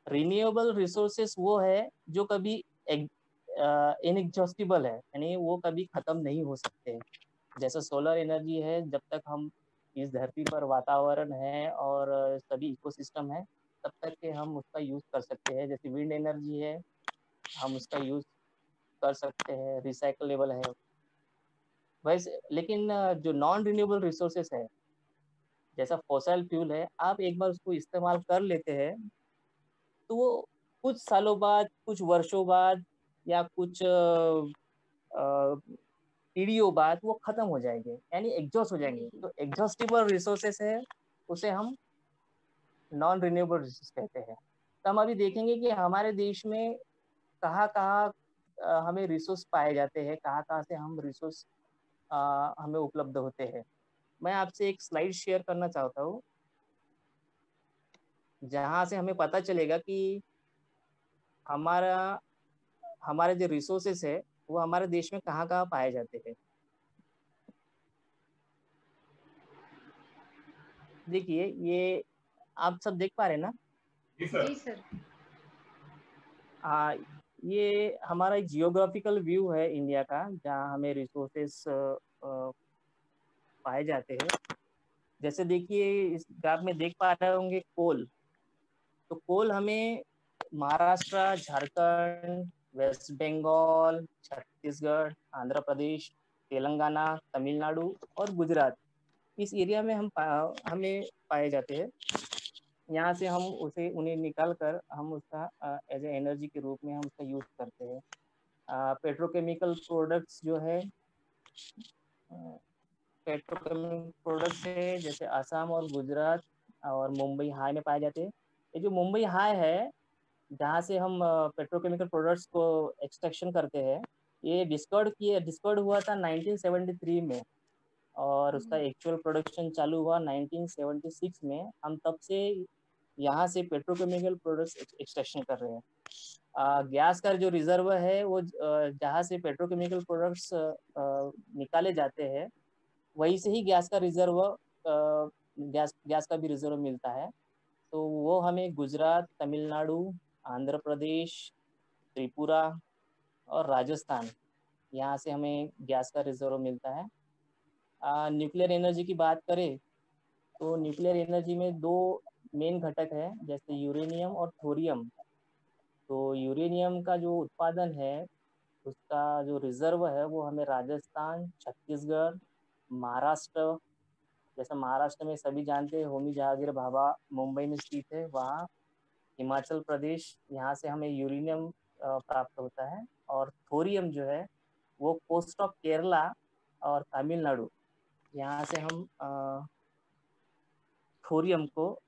रिन्यूएबल रिसोर्सेस वो है जो कभी इनएग्जॉस्टिबल है, यानी वो कभी खत्म नहीं हो सकते। जैसे सोलर एनर्जी है, जब तक हम इस धरती पर वातावरण है और सभी इकोसिस्टम है तब तक के हम उसका यूज कर सकते हैं। जैसे विंड एनर्जी है, हम उसका यूज कर सकते हैं, रिसाइकलेबल है वैसे। लेकिन जो नॉन रिन्यूएबल रिसोर्सेस है, जैसा फॉसिल फ्यूल है, आप एक बार उसको इस्तेमाल कर लेते हैं तो वो कुछ सालों बाद, कुछ वर्षों बाद या कुछ पीढ़ियों बाद वो खत्म हो जाएंगे, यानी एग्जॉस्ट हो जाएंगे। तो एग्जॉस्टिबल रिसोर्सेस है, उसे हम नॉन रिन्यूएबल रिसोर्स कहते हैं। तो हम अभी देखेंगे कि हमारे देश में कहाँ कहाँ हमें रिसोर्स पाए जाते हैं, कहाँ कहाँ से हम रिसोर्स हमें उपलब्ध होते हैं। मैं आपसे एक स्लाइड शेयर करना चाहता हूँ। जहाँ से हमें पता चलेगा कि हमारे जो रिसोर्सेस है वो हमारे देश में कहाँ कहाँ पाए जाते हैं। देखिए ये आप सब देख पा रहे हैं ना? जी सर। जी सर। ये हमारा एक जियोग्राफिकल व्यू है इंडिया का, जहाँ हमें रिसोर्सेस पाए जाते हैं। जैसे देखिए इस ग्राफ में देख पा रहे होंगे कोल, तो कोल हमें महाराष्ट्र, झारखंड, वेस्ट बंगाल, छत्तीसगढ़, आंध्र प्रदेश, तेलंगाना, तमिलनाडु और गुजरात, इस एरिया में हमें पाए जाते हैं। यहाँ से हम उन्हें निकाल कर हम उसका एज ए एनर्जी के रूप में हम उसका यूज करते हैं। पेट्रोकेमिकल प्रोडक्ट्स जो है, पेट्रोकेमिकल प्रोडक्ट्स है जैसे असम और गुजरात और मुंबई हाई में पाए जाते हैं। ये जो मुंबई हाई है जहाँ से हम पेट्रोकेमिकल प्रोडक्ट्स को एक्सट्रैक्शन करते हैं, ये डिस्कवर्ड हुआ था 1973 में और उसका एक्चुअल प्रोडक्शन चालू हुआ 1976 में। हम तब से यहाँ से पेट्रोकेमिकल प्रोडक्ट्स एक्सट्रैक्शन कर रहे हैं। गैस का जो रिजर्व है वो जहाँ से पेट्रोकेमिकल प्रोडक्ट्स निकाले जाते हैं वहीं से ही गैस का भी रिजर्व मिलता है। तो वो हमें गुजरात, तमिलनाडु, आंध्र प्रदेश, त्रिपुरा और राजस्थान, यहाँ से हमें गैस का रिजर्व मिलता है। न्यूक्लियर एनर्जी की बात करें तो न्यूक्लियर एनर्जी में दो मेन घटक है, जैसे यूरेनियम और थोरियम। तो यूरेनियम का जो उत्पादन है उसका जो रिजर्व है वो हमें राजस्थान, छत्तीसगढ़, महाराष्ट्र, जैसे महाराष्ट्र में सभी जानते हैं होमी जहांगीर भाभा मुंबई में स्थित है, वहाँ हिमाचल प्रदेश, यहाँ से हमें यूरेनियम प्राप्त होता है। और थोरियम जो है वो कोस्ट ऑफ केरला और तमिलनाडु, यहाँ से हम थोरियम को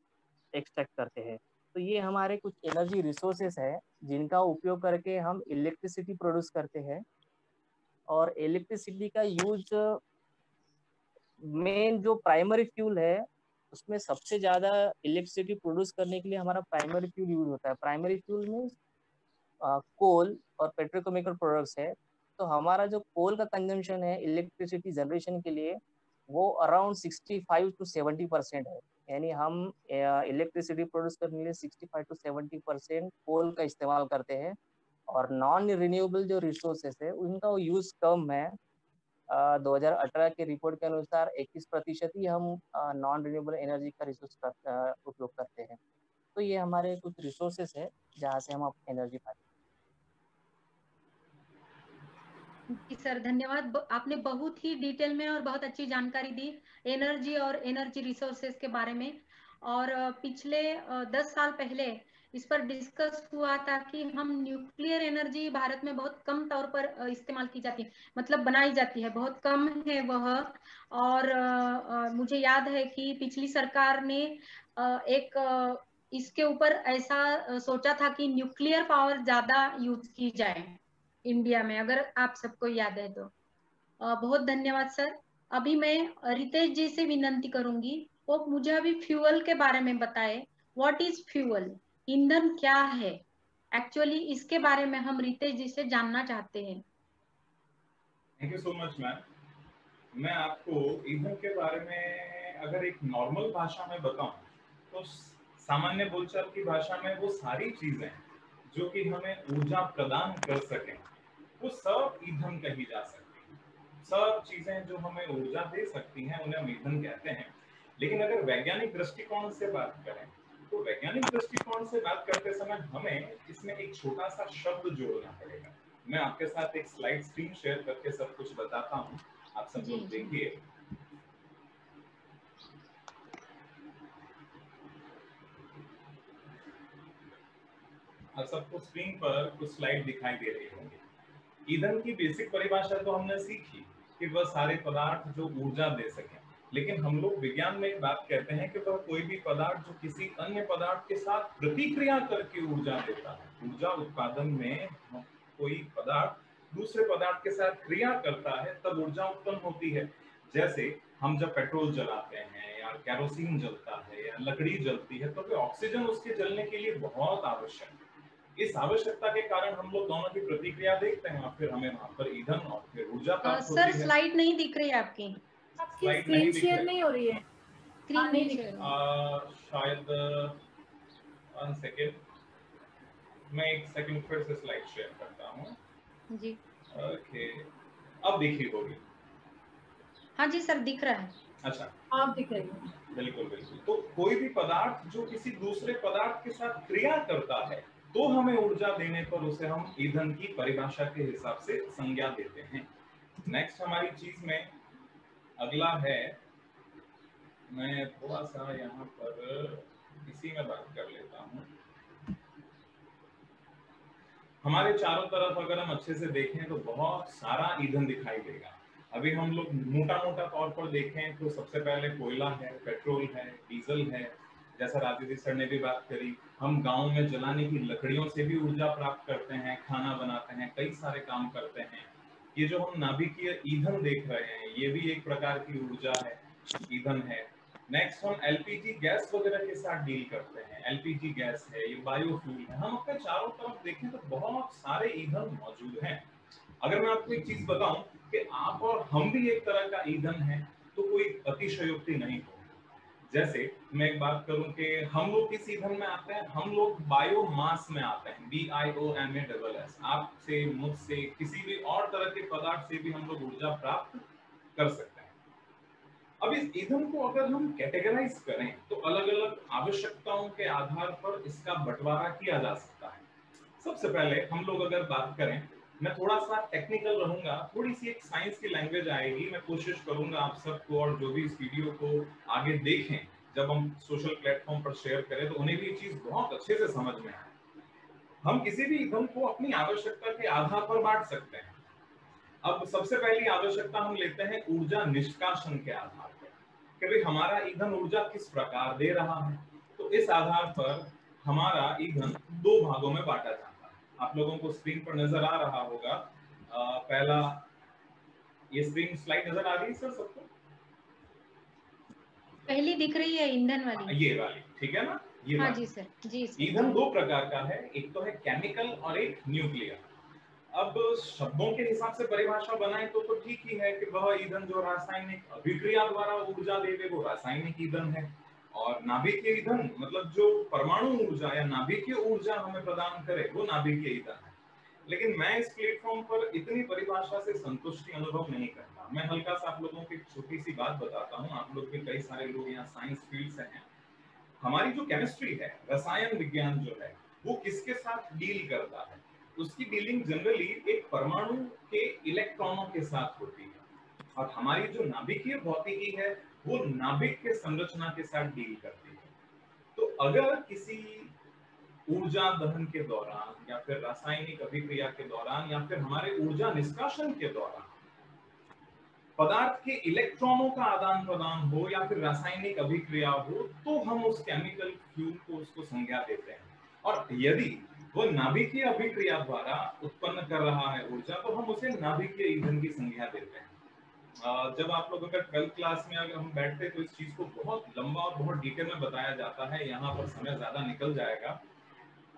एक्सट्रैक्ट करते हैं। तो ये हमारे कुछ एनर्जी रिसोर्सेस है जिनका उपयोग करके हम इलेक्ट्रिसिटी प्रोड्यूस करते हैं। और इलेक्ट्रिसिटी का यूज मेन जो प्राइमरी फ्यूल है उसमें सबसे ज्यादा इलेक्ट्रिसिटी प्रोड्यूस करने के लिए हमारा प्राइमरी फ्यूल यूज होता है। प्राइमरी फ्यूल में कोल और पेट्रोकेमिकल प्रोडक्ट्स है। तो हमारा जो कोल का कंजम्पशन है इलेक्ट्रिसिटी जनरेशन के लिए वो अराउंड 65 to 70% है। यानी हम इलेक्ट्रिसिटी प्रोड्यूस करने के लिए 65 to 70% कोल का इस्तेमाल करते हैं। और नॉन रिन्यूएबल जो रिसोर्सेस है उनका यूज कम है। 2018 के रिपोर्ट के अनुसार 21% ही हम नॉन रिन्यूएबल एनर्जी का रिसोर्स उपयोग करते हैं। तो ये हमारे कुछ रिसोर्सेस है जहाँ से हम एनर्जी पाते हैं। जी सर, धन्यवाद। आपने बहुत ही डिटेल में और बहुत अच्छी जानकारी दी एनर्जी और एनर्जी रिसोर्सेज के बारे में। और पिछले 10 साल पहले इस पर डिस्कस हुआ था कि हम न्यूक्लियर एनर्जी भारत में बहुत कम तौर पर इस्तेमाल की जाती है, मतलब बनाई जाती है, बहुत कम है वह। और मुझे याद है कि पिछली सरकार ने इसके ऊपर ऐसा सोचा था कि न्यूक्लियर पावर ज्यादा यूज की जाए इंडिया में, अगर आप सबको याद है तो। बहुत धन्यवाद सर। अभी मैं रितेश जी से विनंती करूंगी, वो मुझे अभी फ्यूल के बारे में बताए। व्हाट इज फ्यूल, ईंधन क्या है एक्चुअली, इसके बारे में हम रितेश जी से जानना चाहते हैं। Thank you so much ma'am. मैं आपको ईंधन के बारे में अगर एक नॉर्मल भाषा में बताऊं तो सामान्य बोलचाल की भाषा में वो सारी चीजें जो कि हमें ऊर्जा प्रदान कर सकें वो सब ईंधन कही जा सकती है। सब चीजें जो हमें ऊर्जा दे सकती हैं उन्हें हम ईंधन कहते हैं। लेकिन अगर वैज्ञानिक दृष्टिकोण से बात करें तो वैज्ञानिक दृष्टिकोण से बात करते समय हमें इसमें एक छोटा सा शब्द जोड़ना पड़ेगा। मैं आपके साथ एक स्लाइड स्क्रीन शेयर करके सब कुछ बताता हूँ, आप सब लोग देखिए। आप सबको स्क्रीन पर कुछ स्लाइड दिखाई दे रही होंगी। ईंधन की बेसिक परिभाषा तो हमने सीखी कि वह सारे पदार्थ जो ऊर्जा दे सकें, लेकिन हम लोग विज्ञान में एक बात कहते हैं कि वह कोई भी पदार्थ जो किसी अन्य पदार्थ के साथ प्रतिक्रिया करके ऊर्जा देता है। ऊर्जा उत्पादन में कोई पदार्थ दूसरे पदार्थ के साथ क्रिया करता है तब ऊर्जा उत्पन्न होती है। जैसे हम जब पेट्रोल जलाते हैं या कैरोसिन जलता है या लकड़ी जलती है, तो फिर ऑक्सीजन उसके जलने के लिए बहुत आवश्यक है। इस आवश्यकता के कारण हम लोग दोनों की प्रतिक्रिया देखते हैं और फिर हमें वहां पर ईंधन और फिर ऊर्जा प्राप्त सर होती है। स्लाइड नहीं दिख रही है आपकी। आपकी स्क्रीन शेयर नहीं हो रही है। स्क्रीन नहीं नहीं दिख शेयर हो शायद 1 सेकेंड, मैं 1 सेकेंड फिर से स्लाइड शेयर करता हूँ जी। ओके, अब देखिए होगी। हाँ जी सर दिख रहा है। अच्छा, आप दिख रही है। बिल्कुल बिल्कुल। तो कोई भी पदार्थ जो किसी दूसरे पदार्थ के साथ क्रिया करता है तो हमें ऊर्जा देने पर उसे हम ईंधन की परिभाषा के हिसाब से संज्ञा देते हैं। नेक्स्ट हमारी चीज में अगला है, मैं थोड़ा सा यहाँ पर इसी में बात कर लेता हूँ। हमारे चारों तरफ अगर हम अच्छे से देखें तो बहुत सारा ईंधन दिखाई देगा। अभी हम लोग मोटा मोटा तौर पर देखें तो सबसे पहले कोयला है, पेट्रोल है, डीजल है, जैसा राजेश सर ने भी बात करी। हम गांव में जलाने की लकड़ियों से भी ऊर्जा प्राप्त करते हैं, खाना बनाते हैं, कई सारे काम करते हैं। ये जो हम नाभिकीय ईंधन देख रहे हैं ये भी एक प्रकार की ऊर्जा है, ईंधन है। नेक्स्ट हम एलपीजी गैस वगैरह के साथ डील करते हैं। एलपीजी गैस है, ये बायोफ्यूल है। हम अपने चारों तरफ देखें तो बहुत सारे ईंधन मौजूद हैं। अगर मैं आपको एक चीज बताऊं कि आप और हम भी एक तरह का ईंधन है तो कोई अतिशयोक्ति नहीं हो। जैसे मैं एक बात करूं कि हम लोग किस ईंधन में आते हैं, हम लोग बायोमास में आते हैं, BIOMASS। आपसे, मुझसे, किसी भी और तरह के पदार्थ से भी हम लोग ऊर्जा प्राप्त कर सकते हैं। अब इस ईंधन को अगर हम कैटेगराइज करें तो अलग अलग आवश्यकताओं के आधार पर इसका बंटवारा किया जा सकता है। सबसे पहले हम लोग अगर बात करें, मैं थोड़ा सा टेक्निकल रहूंगा, थोड़ी सी एक साइंस की लैंग्वेज आएगी। मैं कोशिश करूंगा आप सबको और जो भी इस वीडियो को आगे देखें, जब हम सोशल प्लेटफॉर्म पर शेयर करें तो उन्हें भी ये चीज बहुत अच्छे से समझ में आए। हम किसी भी ईंधन को अपनी आवश्यकता के आधार पर बांट सकते हैं। अब सबसे पहली आवश्यकता हम लेते हैं ऊर्जा निष्कासन के आधार पर, कि भाई हमारा ईंधन ऊर्जा किस प्रकार दे रहा है। तो इस आधार पर हमारा ईंधन 2 भागों में बांटा जाता है। आप लोगों को स्क्रीन पर नजर आ रहा होगा। पहला, ये स्क्रीन स्लाइड नजर आ रही है सर सबको? पहली दिख रही है ईंधन वाली, ये वाली, ठीक है ना? ये हाँ वाली। जी सर, जी ईंधन 2 प्रकार का है, एक तो है केमिकल और एक न्यूक्लियर। अब शब्दों के हिसाब से परिभाषा बनाए तो ठीक ही है कि वह ईंधन जो रासायनिक अभिक्रिया द्वारा ऊर्जा देवे वो रासायनिक ईंधन है, और नाभिकीय ईंधन मतलब जो परमाणु ऊर्जा या नाभिकीय ऊर्जा हमें प्रदान करे वो नाभिकीय ईंधन है। लेकिन मैं इस प्लेटफॉर्म पर इतनी परिभाषा से संतुष्टि अनुभव नहीं करता। मैं हल्का सा आप लोगों को एक छोटी सी बात बताता हूँ। आप लोग के कई सारे लोग यहाँ साइंस फील्ड से हैं। हमारी जो केमिस्ट्री है, रसायन विज्ञान जो है, वो किसके साथ डील करता है? उसकी डीलिंग जनरली एक परमाणु के इलेक्ट्रॉनों के साथ होती है, और हमारी जो नाभिकीय भौतिकी है वो नाभिक के संरचना के साथ डील करती है। तो अगर किसी ऊर्जा दहन के दौरान या फिर रासायनिक अभिक्रिया के दौरान या फिर हमारे ऊर्जा निष्कासन के दौरान पदार्थ के इलेक्ट्रॉनों का आदान प्रदान हो या फिर रासायनिक अभिक्रिया हो, तो हम उस केमिकल फ्यूल को उसको संज्ञा देते हैं। और यदि वो नाभिकीय अभिक्रिया द्वारा उत्पन्न कर रहा है ऊर्जा, तो हम उसे नाभिकीय ईंधन की संज्ञा देते हैं। जब आप लोग अगर 12th क्लास में अगर हम बैठते तो इस चीज को बहुत लंबा और बहुत डिटेल में बताया जाता है, यहाँ पर समय ज्यादा निकल जाएगा।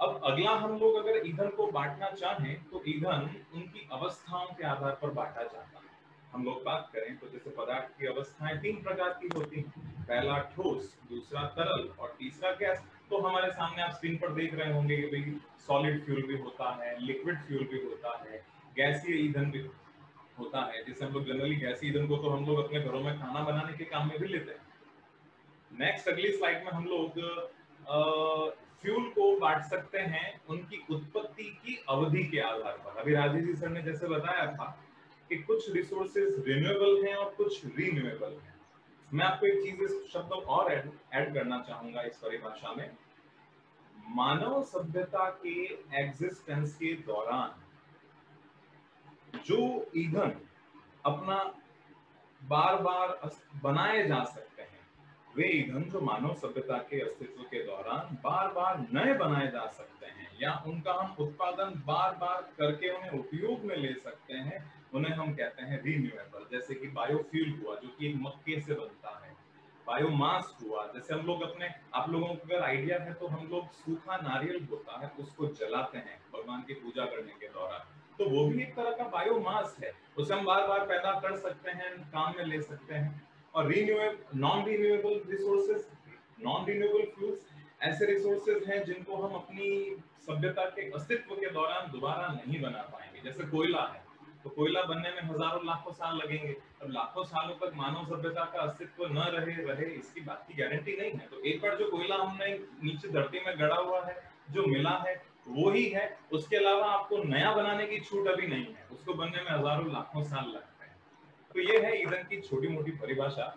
अब अगला, हम लोग अगर ईंधन को बांटना चाहें तो ईंधन उनकी अवस्थाओं के आधार पर बांटा जाता है। हम लोग बात करें तो जैसे पदार्थ की अवस्थाएं 3 प्रकार की होती हैं, पहला ठोस, दूसरा तरल और तीसरा गैस। तो हमारे सामने आप स्क्रीन पर देख रहे होंगे कि भाई सॉलिड फ्यूल भी होता है, लिक्विड फ्यूल भी होता है, गैसीय ईंधन भी होता है। जैसे हम लोग जनरली गैसीय ईंधन को तो हम लोग अपने घरों में खाना बनाने के काम में भी लेते हैं। नेक्स्ट अगली स्लाइड में हम लोग फ्यूल को बांट सकते हैं उनकी उत्पत्ति की अवधि के आधार पर। अभी राजेश जी सर ने जैसे बताया था कि कुछ रिसोर्सेज रिन्यूएबल हैं और कुछ रीन्यूएबल हैं। मैं आपको एक चीज इस शब्द और ऐड करना चाहूंगा इस परिभाषा में। मानव सभ्यता के एग्जिस्टेंस के दौरान जो ईंधन अपना बार बार बनाए जा सकते हैं, वे ईंधन जो मानव सभ्यता के अस्तित्व के दौरान बार बार नए बनाए जा सकते हैं या उनका हम उत्पादन बार बार करके उन्हें उपयोग में ले सकते हैं, उन्हें हम कहते हैं रीन्यूएबल। जैसे कि बायोफ्यूल हुआ जो कि एक मक्के से बनता है, बायोमास हुआ, जैसे हम लोग अपने, आप लोगों को अगर आइडिया है तो हम लोग सूखा नारियल होता है उसको जलाते हैं भगवान की पूजा करने के दौरान, तो वो भी एक तरह का बायोमास है, उसे हम बार बार पैदा कर सकते हैं, काम में ले सकते हैं। और non renewable resources, non renewable fuels ऐसे रिसोर्सेज हैं जिनको हम अपनी सभ्यता के अस्तित्व के दौरान दोबारा नहीं बना पाएंगे। जैसे कोयला है, तो कोयला बनने में हजारों लाखों साल लगेंगे, अब लाखों सालों तक मानव सभ्यता का अस्तित्व न रहे इसकी बात की गारंटी नहीं है। तो एक बार जो कोयला हमने नीचे धरती में गड़ा हुआ है, जो मिला है वो ही है, उसके अलावा आपको नया बनाने की छूट अभी नहीं है, उसको बनने में हजारों लाखों साल लगते हैं। तो ये है ईंधन की छोटी मोटी परिभाषा।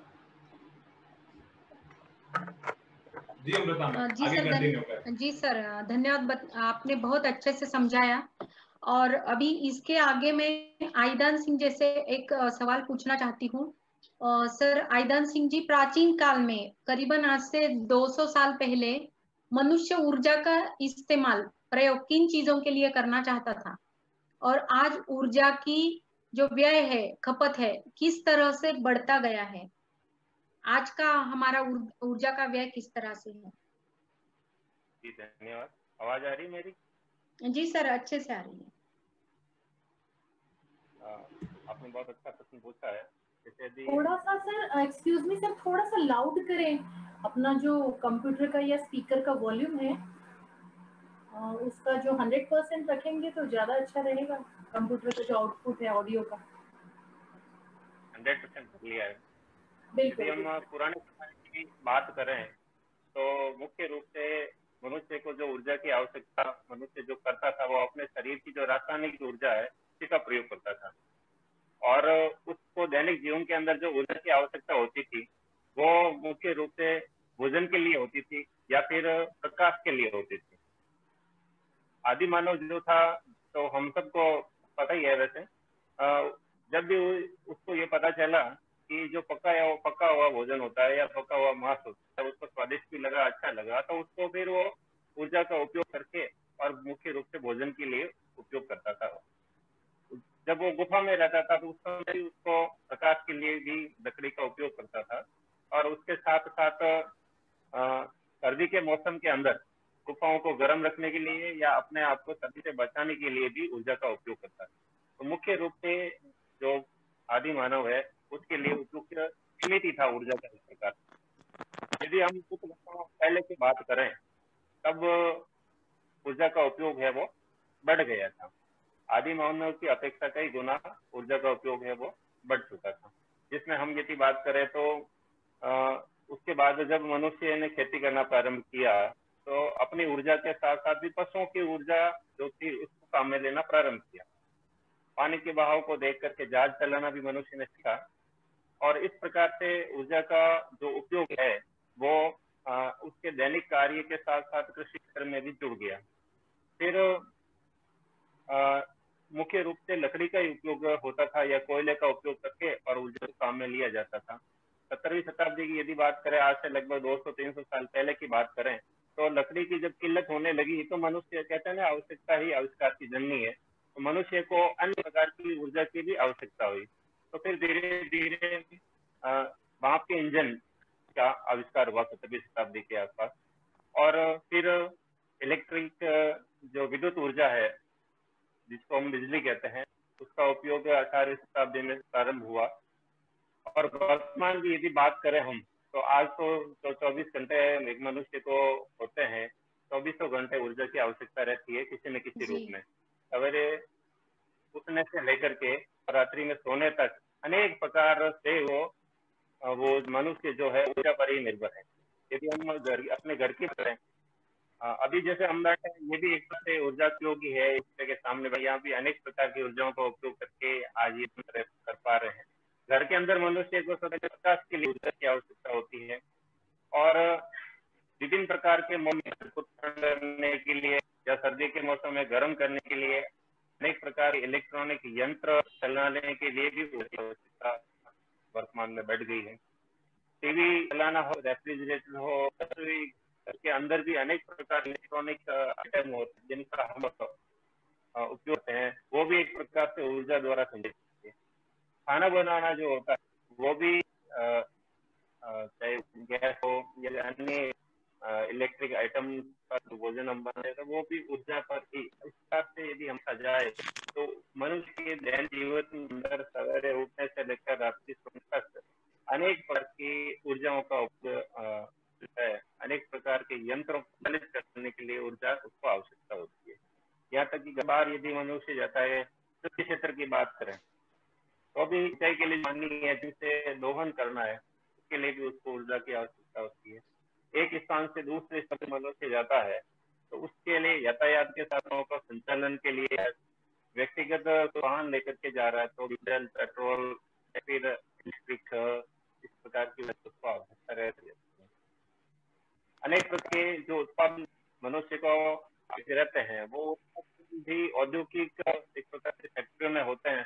जी अमृता मैम, जी आगे सर, कंटिन्यू करें। जी सर धन्यवाद, आपने बहुत अच्छे से समझाया। और अभी इसके आगे मैं आइदान सिंह जैसे एक सवाल पूछना चाहती हूँ। सर आइदान सिंह जी, प्राचीन काल में करीबन आज से 200 साल पहले मनुष्य ऊर्जा का इस्तेमाल प्रयोग किन चीजों के लिए करना चाहता था, और आज ऊर्जा की जो व्यय है, खपत है, किस तरह से बढ़ता गया है? आज का हमारा ऊर्जा का व्यय किस तरह से है? जी धन्यवाद। आवाज आ रही है मेरी? जी सर, अच्छे से आ रही है। आपने बहुत अच्छा प्रश्न पूछा है। जैसे यदि थोड़ा सा सर, एक्सक्यूज मी सर, थोड़ा सा लाउड करें अपना जो कंप्यूटर का या स्पीकर का वॉल्यूम है, उसका जो 100% रखेंगे तो ज्यादा अच्छा रहेगा। कंप्यूटर का जो आउटपुट है ऑडियो का 100% कर लिया है। बिल्कुल। यदि हम पुराने समय की बात करें तो मुख्य रूप से मनुष्य को जो ऊर्जा की आवश्यकता मनुष्य जो करता था, वो अपने शरीर की जो रासायनिक ऊर्जा है उसी का प्रयोग करता था। और उसको दैनिक जीवन के अंदर जो ऊर्जा की आवश्यकता होती थी वो मुख्य रूप से भोजन के लिए होती थी या फिर प्रकाश के लिए होती थी। आदि मानव जो था, तो हम सबको पता ही है वैसे, जब भी उसको ये पता चला कि जो पका हुआ भोजन होता है या पका हुआ मांस होता है उसको स्वादिष्ट भी लगा, अच्छा लगा, तो उसको फिर वो ऊर्जा का उपयोग करके और मुख्य रूप से भोजन के लिए उपयोग करता था। जब वो गुफा में रहता था तो उस समय भी उसको प्रकाश के लिए भी लकड़ी का उपयोग करता था, और उसके साथ साथ सर्दी के मौसम के अंदर गुफाओं को गर्म रखने के लिए या अपने आप को सर्दी से बचाने के लिए भी ऊर्जा का उपयोग करता है। तो मुख्य रूप से जो आदि मानव है उसके लिए उपयुक्त सीमित ही था ऊर्जा का इस प्रकार। यदि हम कुछ पहले की बात करें तब ऊर्जा का उपयोग है वो बढ़ गया था। आदि मानव की अपेक्षा कई गुना ऊर्जा का उपयोग है वो बढ़ चुका था। जिसमें हम यदि बात करें तो उसके बाद जब मनुष्य ने खेती करना प्रारंभ किया तो अपनी ऊर्जा के साथ साथ भी पशुओं की ऊर्जा जो थी उसको काम में लेना प्रारंभ किया। पानी के बहाव को देख करके जहाज चलाना भी मनुष्य ने सीखा, और इस प्रकार से ऊर्जा का जो उपयोग है वो उसके दैनिक कार्य के साथ साथ कृषि क्षेत्र में भी जुड़ गया। फिर मुख्य रूप से लकड़ी का ही उपयोग होता था या कोयले का उपयोग करके और ऊर्जा को काम में लिया जाता था। 17वीं शताब्दी की यदि बात करें, आज से लगभग 200-300 साल पहले की बात करें, तो लकड़ी की जब किल्लत होने लगी तो मनुष्य कहते हैं ना, आवश्यकता ही आविष्कार की जननी है, तो मनुष्य को अन्य प्रकार की ऊर्जा की भी आवश्यकता हुई। तो फिर धीरे धीरे भाप के इंजन का आविष्कार हुआ 17वीं शताब्दी के आसपास, और फिर इलेक्ट्रिक जो विद्युत ऊर्जा है जिसको हम बिजली कहते हैं उसका उपयोग 18वीं शताब्दी में प्रारंभ हुआ। और वर्तमान की यदि बात करें हम तो आज तो 24 घंटे एक मनुष्य को होते हैं, 2400 घंटे ऊर्जा की आवश्यकता रहती है किसी न किसी रूप में। सवेरे उठने से लेकर के रात्रि में सोने तक अनेक प्रकार से वो मनुष्य जो है ऊर्जा पर ही निर्भर है। यदि हम अपने घर की करें, अभी जैसे हम बैठे हैं ये भी एक तरह से ऊर्जा उपयोगी है, इस के सामने यहाँ भी अनेक प्रकार की ऊर्जाओं का उपयोग करके आज ये कर पा रहे हैं। घर के अंदर मनुष्य को प्रकाश के लिए ऊर्जा की आवश्यकता होती है, और विभिन्न प्रकार के करने के लिए या सर्दी के मौसम में गर्म करने के लिए अनेक प्रकार के इलेक्ट्रॉनिक यंत्र चलाने के लिए भी ऊर्जा की आवश्यकता वर्तमान में बढ़ गई है। टीवी चलाना हो, रेफ्रिजरेटर हो, के अंदर भी अनेक प्रकार के इलेक्ट्रॉनिक आइटम होते हैं जिनका हम उपयोग करते हैं, वो भी एक प्रकार से ऊर्जा द्वारा संचालित है। खाना बनाना जो होता है वो भी चाहे गैस हो या अन्य इलेक्ट्रिक आइटम का जो भोजन हम बनाते हैं तो वो भी ऊर्जा पर ही। इस हिसाब से यदि हम सजाए तो मनुष्य के दैनिक जीवन के अंदर सवेरे उठने से लेकर रात्रि सोने तक अनेक प्रकार की ऊर्जाओं का उपयोग है। अनेक प्रकार के यंत्रों को चालित करने के लिए ऊर्जा उसको आवश्यकता होती है। यहाँ तक कि बाहर यदि मनुष्य जाता है, कृषि क्षेत्र की बात करें तो भी सिंचाई के लिए माननीय है, जिसे दोहन करना है उसके लिए भी उसको ऊर्जा की आवश्यकता होती है। एक स्थान से दूसरे स्थान मनुष्य जाता है तो उसके लिए यातायात के साधनों का संचालन के लिए व्यक्तिगत वाहन लेकर के जा रहा है तो डीजल, पेट्रोल या फिर इलेक्ट्रिक इस प्रकार की वस्तु को आवश्यकता रहती है। अनेक प्रकार के जो उत्पादन मनुष्य को रहते हैं वो भी औद्योगिक एक प्रकार से फैक्ट्रियों में होते हैं,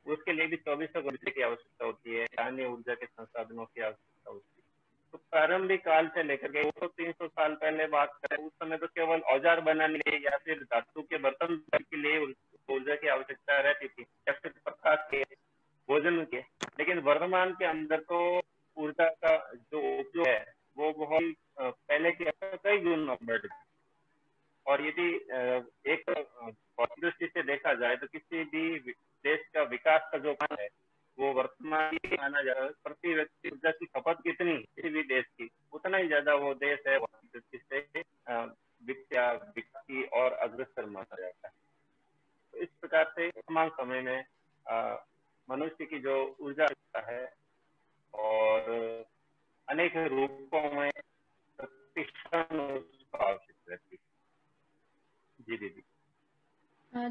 उसके लिए भी 24 घंटे की आवश्यकता होती है, अन्य ऊर्जा के संसाधनों की आवश्यकता होती है। तो प्रारंभिक काल से लेकर के 200-300 साल पहले बात करें, उस समय तो केवल औजार बनाने के लिए या फिर धातु के बर्तन के लिए ऊर्जा की आवश्यकता रहती थी या फिर प्रकाश के, भोजन के। लेकिन वर्तमान के अंदर तो ऊर्जा का जो उपयोग है वो बहुत पहले के कई गुना बढ़ गया। और यदि एक दृष्टि से देखा जाए तो किसी भी देश का विकास का जो मान है वो वर्तमान में माना जा रहा है। प्रति व्यक्ति ऊर्जा की खपत कितनी किसी भी देश की, उतना ही ज्यादा वो देश है दृष्टि से विकसित और अग्रसर माना जाता है। तो इस प्रकार से वर्तमान समय में मनुष्य की जो ऊर्जा है और अनेक रूपों में प्रतिक्षण उसको आवश्यक रहती है। जी दीदी।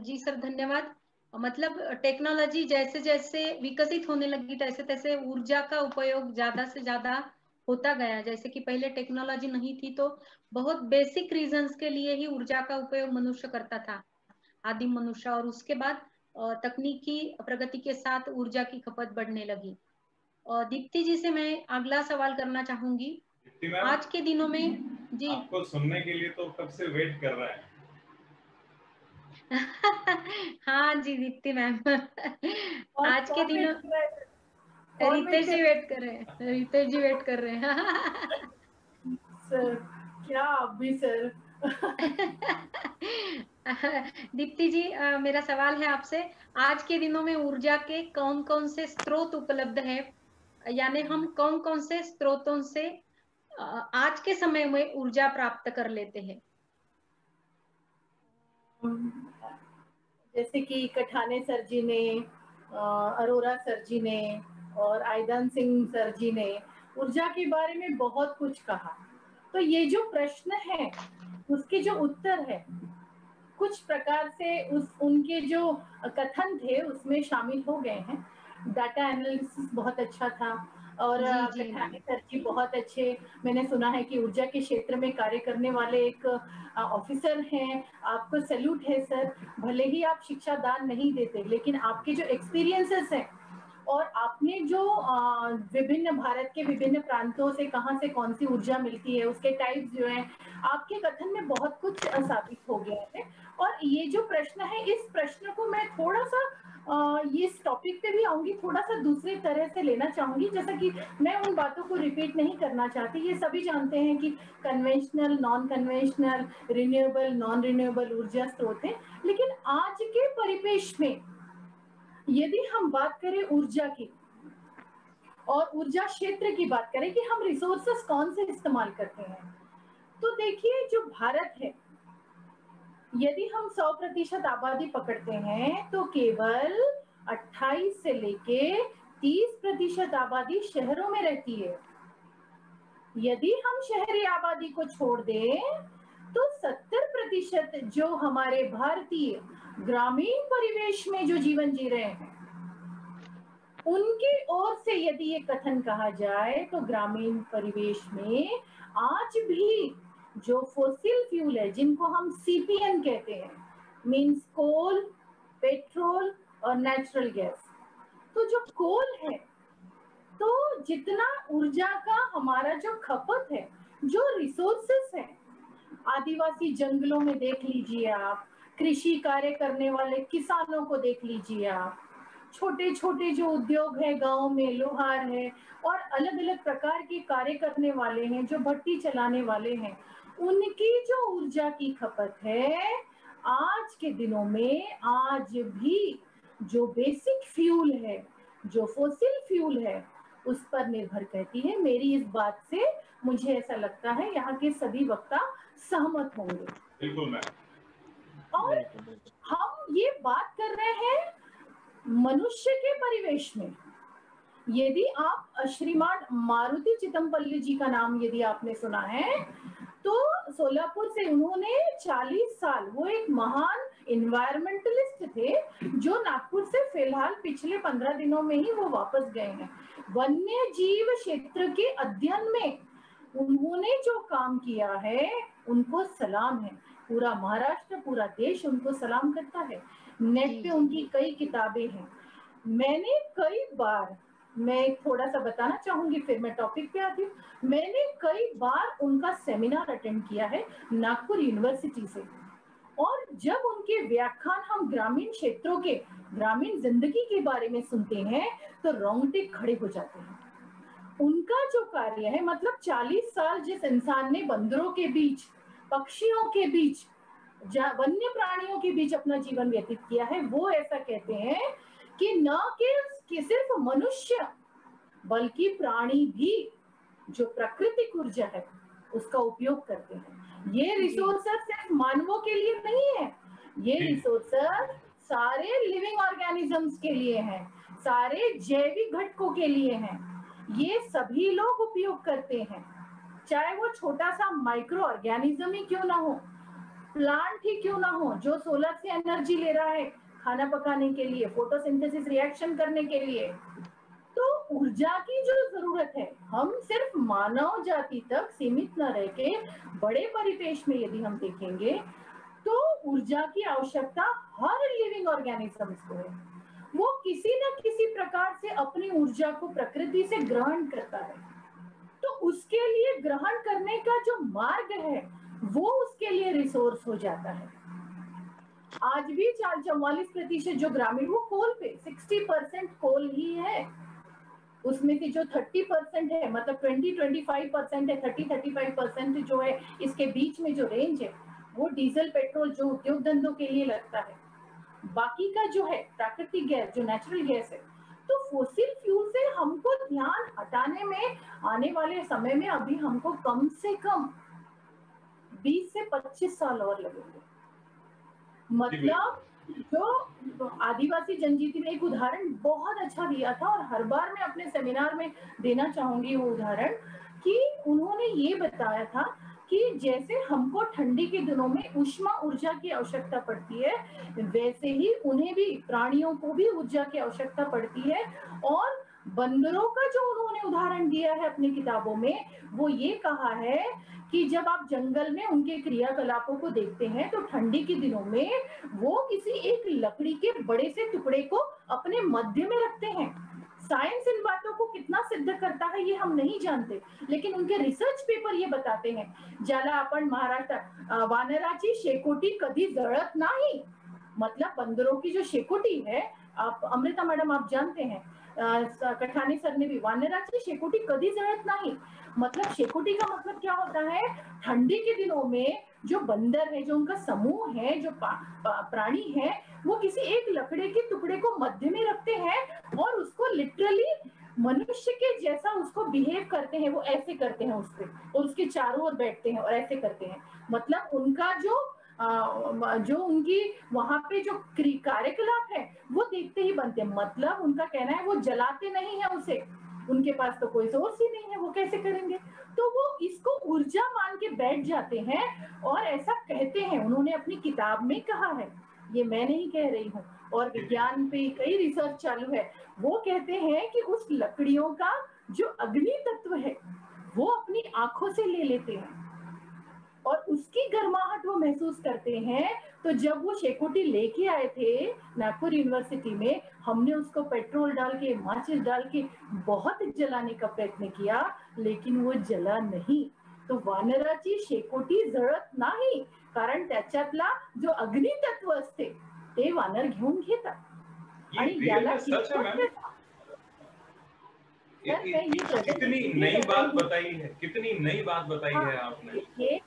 जी सर, धन्यवाद। मतलब टेक्नोलॉजी जैसे जैसे विकसित होने लगी तैसे तैसे ऊर्जा का उपयोग ज्यादा से ज्यादा होता गया। जैसे कि पहले टेक्नोलॉजी नहीं थी तो बहुत बेसिक रीजंस के लिए ही ऊर्जा का उपयोग मनुष्य करता था, आदिम मनुष्य। और उसके बाद तकनीकी प्रगति के साथ ऊर्जा की खपत बढ़ने लगी। और दीप्ति जी से मैं अगला सवाल करना चाहूंगी। आज के दिनों में जी आपको सुनने के लिए तो कब से वेट कर रहा है। हाँ जी दीप्ति मैम, आज के दिनों रितेश जी वेट कर रहे हैं, रितेश जी वेट कर रहे हैं। सर क्या आप भी सर। दीप्ति जी, मेरा सवाल है आपसे, आज के दिनों में ऊर्जा के कौन कौन से स्रोत उपलब्ध है, यानी हम कौन कौन से स्रोतों से आज के समय में ऊर्जा प्राप्त कर लेते हैं? जैसे कि कठाने सर जी ने, अरोरा सर जी ने और आयदान सिंह सर जी ने ऊर्जा के बारे में बहुत कुछ कहा। तो ये जो प्रश्न है उसके जो उत्तर है कुछ प्रकार से उनके जो कथन थे उसमें शामिल हो गए हैं। डाटा एनालिसिस बहुत अच्छा था और कठाने सर जी बहुत अच्छे, मैंने सुना है कि ऊर्जा के क्षेत्र में कार्य करने वाले एक ऑफिसर हैं। आपको सैल्यूट है सर। भले ही आप शिक्षा दान नहीं देते लेकिन आपके जो एक्सपीरियंसेस हैं और आपने जो विभिन्न भारत के विभिन्न प्रांतों से कहां से कौन सी ऊर्जा मिलती है उसके टाइप्स जो है आपके कथन में बहुत कुछ साबित हो गया है। और ये जो प्रश्न है इस प्रश्न को मैं थोड़ा सा ये इस टॉपिक पे भी आऊंगी, थोड़ा सा दूसरे तरह से लेना चाहूंगी। जैसा कि मैं उन बातों को रिपीट नहीं करना चाहती, ये सभी जानते हैं कि conventional, non conventional, renewable, non renewable ऊर्जा स्रोत है। लेकिन आज के परिवेश में यदि हम बात करें ऊर्जा की और ऊर्जा क्षेत्र की बात करें कि हम रिसोर्सेस कौन से इस्तेमाल करते हैं, तो देखिए जो भारत है यदि हम 100% आबादी पकड़ते हैं तो केवल 28 से लेके 30% आबादी शहरों में रहती है। यदि हम शहरी आबादी को छोड़ दें तो 70% जो हमारे भारतीय ग्रामीण परिवेश में जो जीवन जी रहे हैं उनकी ओर से यदि ये कथन कहा जाए तो ग्रामीण परिवेश में आज भी जो फोसिल फ्यूल है जिनको हम सीपीएन कहते हैं, मींस कोल, पेट्रोल और नेचुरल गैस, तो जो कोल है तो जितना ऊर्जा का हमारा जो खपत है, जो रिसोर्सेस है, आदिवासी जंगलों में देख लीजिए आप, कृषि कार्य करने वाले किसानों को देख लीजिए आप, छोटे छोटे जो उद्योग है गांव में, लोहार है और अलग अलग प्रकार के कार्य करने वाले हैं, जो भट्टी चलाने वाले हैं, उनकी जो ऊर्जा की खपत है आज के दिनों में, आज भी जो बेसिक फ्यूल है, जो फोसिल फ्यूल है, उस पर निर्भर करती है। मेरी इस बात से मुझे ऐसा लगता है यहाँ के सभी वक्ता सहमत होंगे। बिल्कुल मैम। और हम ये बात कर रहे हैं मनुष्य के परिवेश में। यदि आप श्रीमान मारुति चितमपल्ली जी का नाम यदि आपने सुना है, तो सोलापुर से उन्होंने 40 साल, वो एक महान इन्वायरमेंटलिस्ट थे, जो नागपुर से फिलहाल पिछले 15 दिनों में ही वो वापस गए हैं। वन्य जीव क्षेत्र के अध्ययन में उन्होंने जो काम किया है, उनको सलाम है। पूरा महाराष्ट्र, पूरा देश उनको सलाम करता है। नेट पे उनकी कई किताबें हैं। मैंने कई बार, मैं थोड़ा सा बताना चाहूंगी फिर मैं टॉपिक पे आती हूँ, मैंने कई बार उनका सेमिनार अटेंड किया है नागपुर यूनिवर्सिटी से। और जब उनके व्याख्यान हम ग्रामीण क्षेत्रों के, ग्रामीण जिंदगी के बारे में सुनते हैं तो रोंगटे खड़े हो जाते हैं। उनका जो कार्य है, मतलब 40 साल जिस इंसान ने बंदरों के बीच, पक्षियों के बीच, वन्य प्राणियों के बीच अपना जीवन व्यतीत किया है, वो ऐसा कहते हैं कि न कि सिर्फ मनुष्य बल्कि प्राणी भी जो प्राकृतिक ऊर्जा है उसका उपयोग करते हैं। ये रिसोर्सेस सिर्फ मानवों के लिए नहीं है, ये रिसोर्सेस सारे लिविंग ऑर्गेनिजम्स के लिए हैं, सारे जैविक घटकों के लिए हैं। ये सभी लोग उपयोग करते हैं, चाहे वो छोटा सा माइक्रो ऑर्गेनिज्म ही क्यों ना हो, प्लांट ही क्यों ना हो, जो सोलर से एनर्जी ले रहा है खाना पकाने के लिए, फोटोसिंथेसिस रिएक्शन करने के लिए। तो ऊर्जा की जो जरूरत है, हम सिर्फ मानव जाति तक सीमित न रह के बड़े परिवेश में यदि हम देखेंगे तो ऊर्जा की आवश्यकता हर लिविंग ऑर्गेनिजम्स को है। वो किसी न किसी प्रकार से अपनी ऊर्जा को प्रकृति से ग्रहण करता है, तो उसके लिए ग्रहण करने का जो मार्ग है वो उसके लिए रिसोर्स हो जाता है। आज भी 44% जो ग्रामीण, वो कोल पे 60% कोल ही है, उसमें से जो 30% है, मतलब 20-25% है, 30-35% जो है, इसके बीच में जो रेंज है वो डीजल पेट्रोल जो उद्योग धंधों के लिए लगता है। बाकी का जो है प्राकृतिक गैस, जो नेचुरल गैस है, तो फोसिल फ्यूल से हमको ध्यान हटाने में आने वाले समय में अभी हमको कम से कम 20 से 25 साल और लगेंगे। मतलब जो आदिवासी जनजाति में एक उदाहरण बहुत अच्छा दिया था, और हर बार मैं अपने सेमिनार में देना चाहूंगी वो उदाहरण, कि उन्होंने ये बताया था कि जैसे हमको ठंडी के दिनों में ऊष्मा ऊर्जा की आवश्यकता पड़ती है, वैसे ही उन्हें भी, प्राणियों को भी ऊर्जा की आवश्यकता पड़ती है। और बंदरों का जो उन्होंने उदाहरण दिया है अपनी किताबों में, वो ये कहा है कि जब आप जंगल में उनके क्रियाकलापों को देखते हैं तो ठंडी के दिनों में वो किसी एक लकड़ी के बड़े से टुकड़े को अपने मध्य में रखते हैं। साइंस इन बातों को कितना सिद्ध करता है ये हम नहीं जानते, लेकिन उनके रिसर्च पेपर ये बताते हैं। ज्याला आपण महाराष्ट्र वानराची शेकोटी कधी जळत नाही, मतलब बंदरों की जो शेकोटी है, आप अमृता मैडम आप जानते हैं, कठानी सर ने भी, वानराची शेकोटी कधी जळत नाही, मतलब शेकोटी का मतलब क्या होता है, ठंडी के दिनों में जो बंदर है, जो उनका समूह है, जो प्राणी है, वो किसी एक लकड़ी के टुकड़े को मध्य में रखते हैं और उसको लिटरली मनुष्य के जैसा उसको बिहेव करते हैं, वो ऐसे करते हैं उससे, और उसके चारों ओर बैठते हैं और ऐसे करते हैं। मतलब उनका जो उनकी वहां पे जो कार्यकलाप है वो देखते ही बनते हैं। मतलब उनका कहना है वो जलाते नहीं है उसे, उनके पास तो कोई सोर्स ही नहीं है, वो कैसे करेंगे, तो वो इसको ऊर्जा मान के बैठ जाते हैं और ऐसा कहते हैं। उन्होंने अपनी किताब में कहा है, ये मैं नहीं कह रही हूँ, और विज्ञान पे कई रिसर्च चालू है। वो कहते हैं कि उस लकड़ियों का जो अग्नि तत्व है वो अपनी आंखों से ले लेते हैं और उसकी गर्माहट वो महसूस करते हैं। तो जब वो शेकोटी लेके आए थे नागपुर यूनिवर्सिटी में, हमने उसको पेट्रोल डाल के, माचिस डाल के बहुत जलाने का प्रयत्न किया, लेकिन वो जला नहीं। तो वानराची शेकोटी जळत नाही, कारण त्याच्यातला जो अग्नि तत्व असते ते वानर घेऊन घेतात। आणि याला सच है मैम। कितनी नई बात बताई है, कितनी नई बात बताई है आपने। ये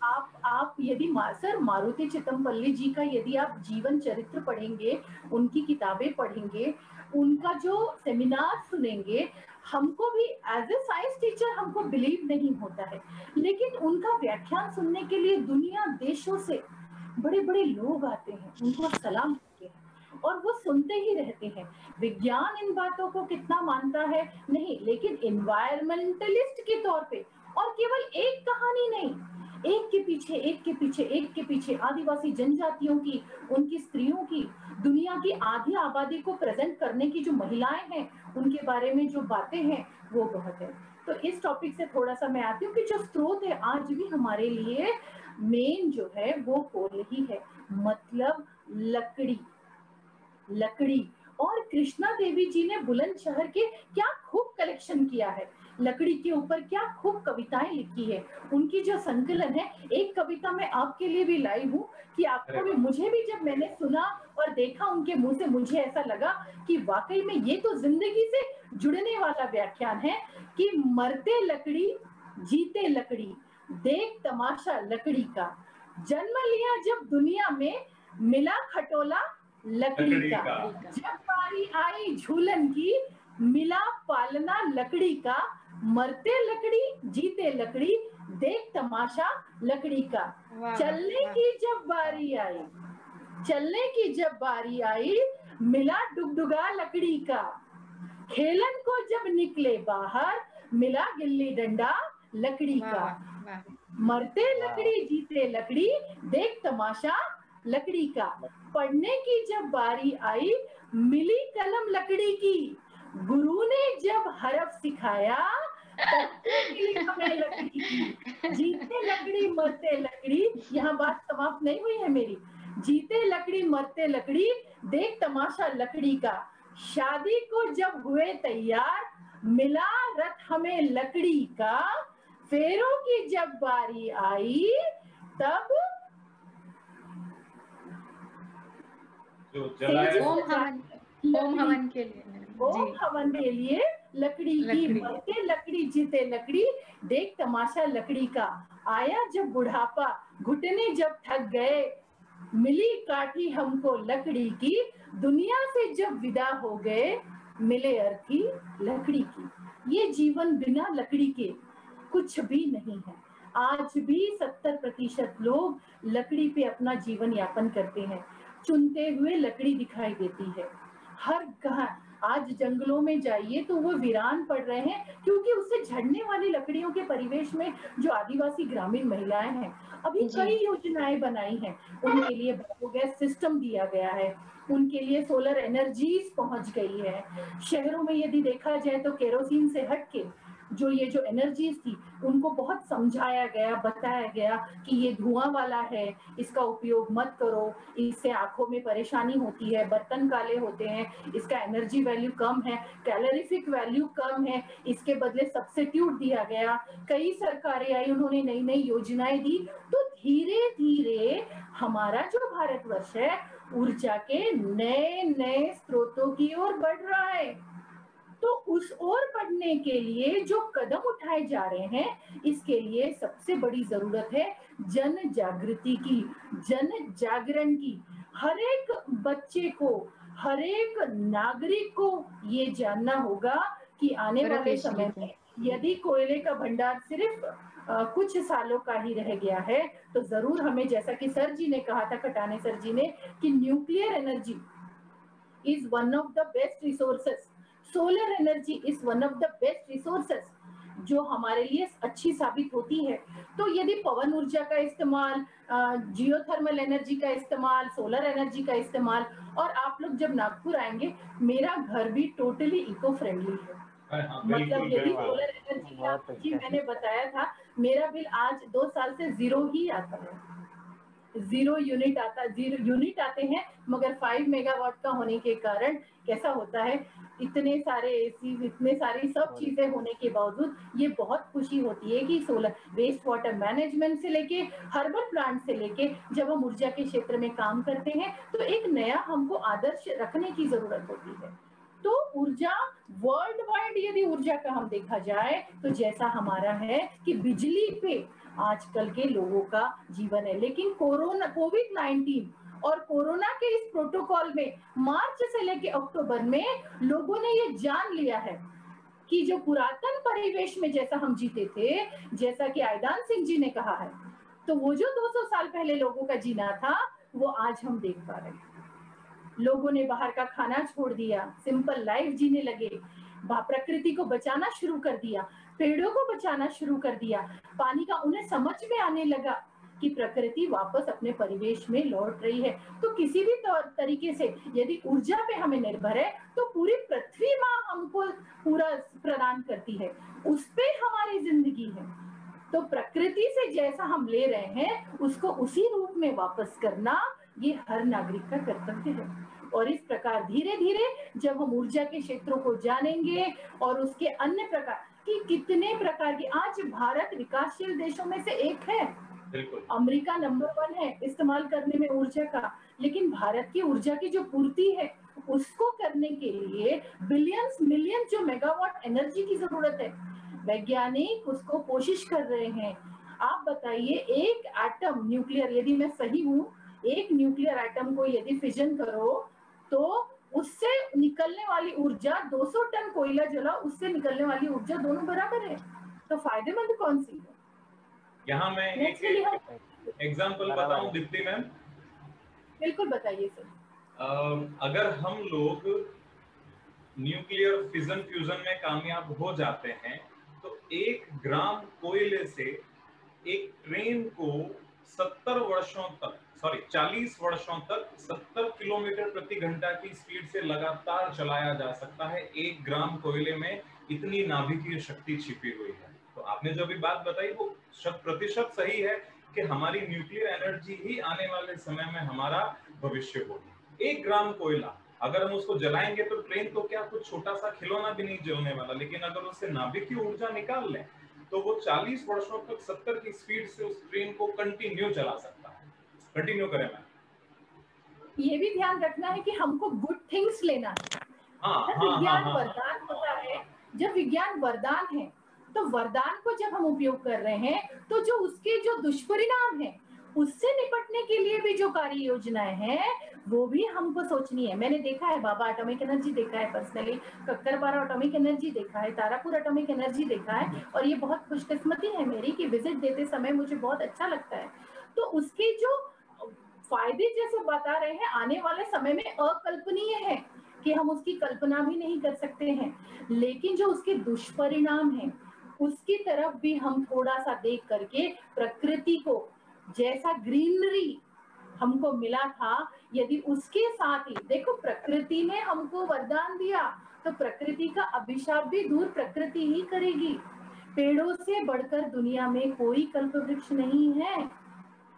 आप यदि सर मारुति चितमपल्ली जी का यदि आप जीवन चरित्र पढ़ेंगे, उनकी किताबें पढ़ेंगे, उनका जो सेमिनार सुनेंगे, हमको भी एज ए साइंस टीचर हमको बिलीव नहीं होता है, लेकिन उनका व्याख्यान सुनने के लिए दुनिया देशों से बड़े बड़े लोग आते हैं, उनको सलाम करते हैं और वो सुनते ही रहते हैं। विज्ञान इन बातों को कितना मानता है नहीं, लेकिन इन्वायरमेंटलिस्ट के तौर पे, और केवल एक कहानी नहीं, एक के पीछे एक के पीछे एक के पीछे आदिवासी जनजातियों की, उनकी स्त्रियों की, दुनिया की आधी आबादी को प्रेजेंट करने की जो महिलाएं हैं, उनके बारे में जो बातें हैं, वो बहुत है। तो इस टॉपिक से थोड़ा सा मैं आती हूँ कि जो स्रोत है आज भी हमारे लिए मेन जो है वो कोल ही है, मतलब लकड़ी। और कृष्णा देवी जी ने बुलंदशहर के क्या खूब कलेक्शन किया है, लकड़ी के ऊपर क्या खूब कविताएं लिखी है। उनकी जो संकलन है, एक कविता मैं आपके लिए भी लाई हूँ कि आपको भी, मुझे भी जब मैंने सुना और देखा उनके मुंह से, मुझे ऐसा लगा कि वाकई में ये तो जिंदगी से जुड़ने वाला व्याख्यान है कि मरते लकड़ी जीते लकड़ी, देख तमाशा लकड़ी का, जन्म लिया जब दुनिया में मिला खटोला लकड़ी का, जब बारी आई झूलन की मिला पालना लकड़ी का, मरते लकड़ी जीते लकड़ी, देख तमाशा लकड़ी का, चलने की जब बारी आई मिला डुगडुगा लकड़ी का, खेलन को जब निकले बाहर मिला गिल्ली डंडा लकड़ी का, मरते लकड़ी जीते लकड़ी, देख तमाशा लकड़ी का, पढ़ने की जब बारी आई मिली कलम लकड़ी की, गुरु ने जब हरफ सिखाया मिली हमें लकड़ी की, जीते लकड़ी मरते लकड़ी, यहाँ बात समाप्त नहीं हुई है मेरी, जीते लकड़ी मरते लकड़ी, देख तमाशा लकड़ी का, शादी को जब हुए तैयार मिला रथ हमें लकड़ी का, फेरों की जब बारी आई तब होम हवन के लिए लकड़ी की, मरते लकड़ी जीते लकड़ी, देख तमाशा लकड़ी का, आया जब बुढ़ापा घुटने जब थक गए मिली काठी हमको लकड़ी की, दुनिया से जब विदा हो गए मिले अर्थी लकड़ी की। ये जीवन बिना लकड़ी के कुछ भी नहीं है। आज भी 70% लोग लकड़ी पे अपना जीवन यापन करते हैं, चुनते हुए लकड़ी दिखाई देती है। हर आज जंगलों में जाइए तो वो वीरान पड़ रहे हैं, क्योंकि उससे झड़ने वाली लकड़ियों के परिवेश में जो आदिवासी ग्रामीण महिलाएं हैं, अभी कई योजनाएं बनाई हैं, उनके लिए बायोगैस सिस्टम दिया गया है, उनके लिए सोलर एनर्जीज पहुंच गई है। शहरों में यदि देखा जाए तो केरोसिन से हटके जो ये जो एनर्जीज थी, उनको बहुत समझाया गया, बताया गया कि ये धुआं वाला है, इसका उपयोग मत करो, इससे आंखों में परेशानी होती है, बर्तन काले होते हैं, इसका एनर्जी वैल्यू कम है, कैलोरीफिक वैल्यू कम है, इसके बदले सब्स्टिट्यूट दिया गया। कई सरकारें आई, उन्होंने नई नई योजनाएं दी, तो धीरे धीरे हमारा जो भारतवर्ष है ऊर्जा के नए नए स्रोतों की ओर बढ़ रहा है। तो उस ओर बढ़ने के लिए जो कदम उठाए जा रहे हैं, इसके लिए सबसे बड़ी जरूरत है जन जागृति की, जन जागरण की। हर एक बच्चे को, हर एक नागरिक को ये जानना होगा कि आने वाले समय में यदि कोयले का भंडार सिर्फ कुछ सालों का ही रह गया है, तो जरूर हमें, जैसा कि सर जी ने कहा था, खटाने सर जी ने, कि nuclear energy is one of the best resources, solar energy is one of the best resources जो हमारे लिए अच्छी साबित होती है। तो यदि पवन ऊर्जा का इस्तेमाल, जियोथर्मल एनर्जी का इस्तेमाल, सोलर एनर्जी का इस्तेमाल, और आप लोग जब नागपुर आएंगे, मेरा घर भी टोटली इको फ्रेंडली है। मतलब यदि सोलर एनर्जी का जी मैंने बताया था, मेरा बिल आज 2 साल से 0 ही आता है। 0 यूनिट आते हैं, मगर 5 मेगावाट का होने के कारण कैसा होता है, इतने सारे एसी, इतने सारी सब चीजें होने के बावजूद ये बहुत खुशी होती है कि सोलर वेस्ट वाटर मैनेजमेंट से लेके हर्बल प्लांट से लेके जब हम ऊर्जा के क्षेत्र में काम करते हैं तो एक नया हमको आदर्श रखने की जरूरत होती है। तो ऊर्जा वर्ल्ड वाइड यदि ऊर्जा का हम देखा जाए तो जैसा हमारा है कि बिजली पे आजकल के लोगों का जीवन है, लेकिन कोविड-19 और कोरोना के इस प्रोटोकॉल में मार्च से लेके अक्टूबर में लोगों ने ये जान लिया है कि जो पुरातन परिवेश में जैसा हम जीते थे, जैसा कि आयदान सिंह जी ने कहा है, तो वो जो 200 साल पहले लोगों का जीना था वो आज हम देख पा रहे हैं। लोगों ने बाहर का खाना छोड़ दिया, सिंपल लाइफ जीने लगे, प्रकृति को बचाना शुरू कर दिया, पेड़ों को बचाना शुरू कर दिया, पानी का उन्हें समझ में आने लगा कि प्रकृति वापस अपने परिवेश में लौट रही है। तो किसी भी तरीके से यदि ऊर्जा पे हमें निर्भर है तो पूरी पृथ्वी माँ हमको पूरा प्रदान करती है, उस पे हमारी जिंदगी है। तो प्रकृति से जैसा हम ले रहे हैं उसको उसी रूप में वापस करना ये हर नागरिक का कर्तव्य है। और इस प्रकार धीरे धीरे जब हम ऊर्जा के क्षेत्रों को जानेंगे और उसके अन्य प्रकार की कितने प्रकार की, आज भारत विकासशील देशों में से एक है, अमेरिका नंबर 1 है इस्तेमाल करने में ऊर्जा का, लेकिन भारत की ऊर्जा की जो पूर्ति है उसको करने के लिए बिलियंस मिलियन जो मेगावाट एनर्जी की जरूरत है, वैज्ञानिक उसको कोशिश कर रहे हैं। आप बताइए, एक एटम न्यूक्लियर, यदि मैं सही हूँ, एक न्यूक्लियर एटम को यदि फिजन करो तो उससे निकलने वाली ऊर्जा 200 टन कोयला जला, उससे निकलने वाली ऊर्जा दोनों बराबर है। तो फायदेमंद कौन सी है? यहाँ मैं एक एग्जांपल बताऊं दीप्ति मैम। बिल्कुल बताइए सर। अगर हम लोग न्यूक्लियर फिजन फ्यूजन में कामयाब हो जाते हैं तो 1 ग्राम कोयले से एक ट्रेन को 40 वर्षों तक 70 किलोमीटर प्रति घंटा की स्पीड से लगातार चलाया जा सकता है। 1 ग्राम कोयले में इतनी नाभिकीय शक्ति छिपी हुई है। तो आपने जो भी बात बताई वो 100% सही है कि हमारी न्यूक्लियर एनर्जी ही आने वाले समय में हमारा भविष्य होगी। 1 ग्राम कोयला अगर हम उसको जलाएंगे तो ट्रेन तो क्या, कुछ छोटा सा खिलौना भी नहीं जलने वाला, लेकिन अगर उससे नाभिकीय ऊर्जा निकाल लें तो वो 40 वर्षों तक 70 की स्पीड से उस ट्रेन को कंटिन्यू चला सकता है। कंटिन्यू करें मैम। ये भी ध्यान रखना है कि हमको गुड थिंग्स लेना है। विज्ञान वरदान होता है। जब विज्ञान वरदान है तो वरदान को जब हम उपयोग कर रहे हैं तो जो उसके जो दुष्परिणाम है उससे निपटने के लिए भी जो कार्य योजनाएं हैं वो भी हमको सोचनी है। मैंने देखा है, बाबा एटॉमिक एनर्जी देखा है पर्सनली, कक्करपारा एटॉमिक एनर्जी देखा है, तारापुर एटॉमिक एनर्जी देखा है, और ये बहुत खुशकिस्मती है मेरी कि विजिट देते समय मुझे बहुत अच्छा लगता है। तो उसके जो फायदे जैसे बता रहे हैं आने वाले समय में अकल्पनीय है कि हम उसकी कल्पना भी नहीं कर सकते हैं, लेकिन जो उसके दुष्परिणाम हैं उसकी तरफ भी हम थोड़ा सा देख करके प्रकृति को जैसा ग्रीनरी हमको मिला था, यदि उसके साथ ही देखो प्रकृति ने हमको वरदान दिया तो प्रकृति का अभिशाप भी दूर प्रकृति ही करेगी। पेड़ों से बढ़कर दुनिया में कोई कल्पवृक्ष नहीं है।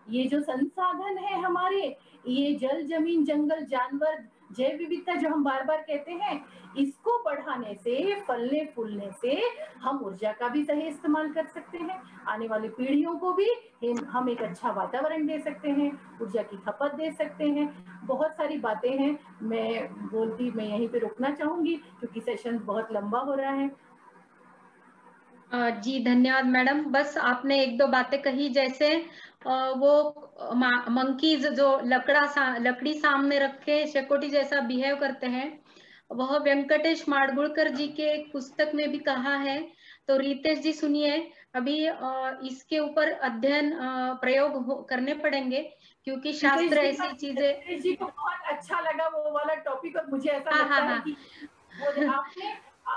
ये जो संसाधन है हमारे, ये जल जमीन जंगल जानवर जैव विविधता जो हम बार बार कहते हैं, इसको बढ़ाने से फलने फूलने से हम ऊर्जा का भी सही इस्तेमाल कर सकते हैं। आने वाली पीढ़ियों को भी हम एक अच्छा वातावरण दे सकते हैं, ऊर्जा की खपत दे सकते हैं। बहुत सारी बातें हैं, मैं यहीं पे रुकना चाहूंगी क्योंकि सेशन बहुत लंबा हो रहा है। जी धन्यवाद मैडम। बस आपने 1-2 बातें कही, जैसे वो मंकीज जो लकड़ी सामने रखे शेकोटी जैसा बिहेव करते हैं, वह वेंकटेश माडगुळकर जी के एक पुस्तक में भी कहा है। तो रितेश जी सुनिए, अभी इसके ऊपर अध्ययन प्रयोग करने पड़ेंगे क्योंकि शास्त्र ऐसी चीजें। रितेश जी को बहुत अच्छा लगा वो वाला टॉपिक, और मुझे ऐसा लगता है कि वो आपने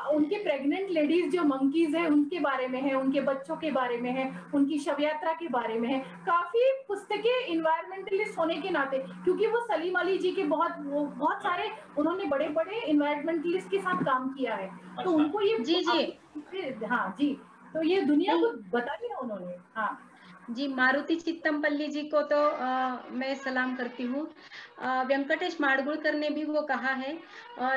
उनके प्रेग्नेंट लेडीज जो मंकीज है उनके बारे में है, उनके बच्चों के बारे में है, उनकी शव यात्रा के बारे में है। काफी पुस्तकें इन्वायरमेंटलिस्ट होने के नाते, क्योंकि वो सलीम अली जी के बहुत सारे उन्होंने बड़े बड़े इन्वायरमेंटलिस्ट के साथ काम किया है। तो उनको ये जी हाँ जी, तो ये दुनिया को बता दिया उन्होंने। हाँ जी, मारुति चित्तमपल्ली जी को तो मैं सलाम करती हूँ। वेंकटेश माडगुळकर ने भी वो कहा है,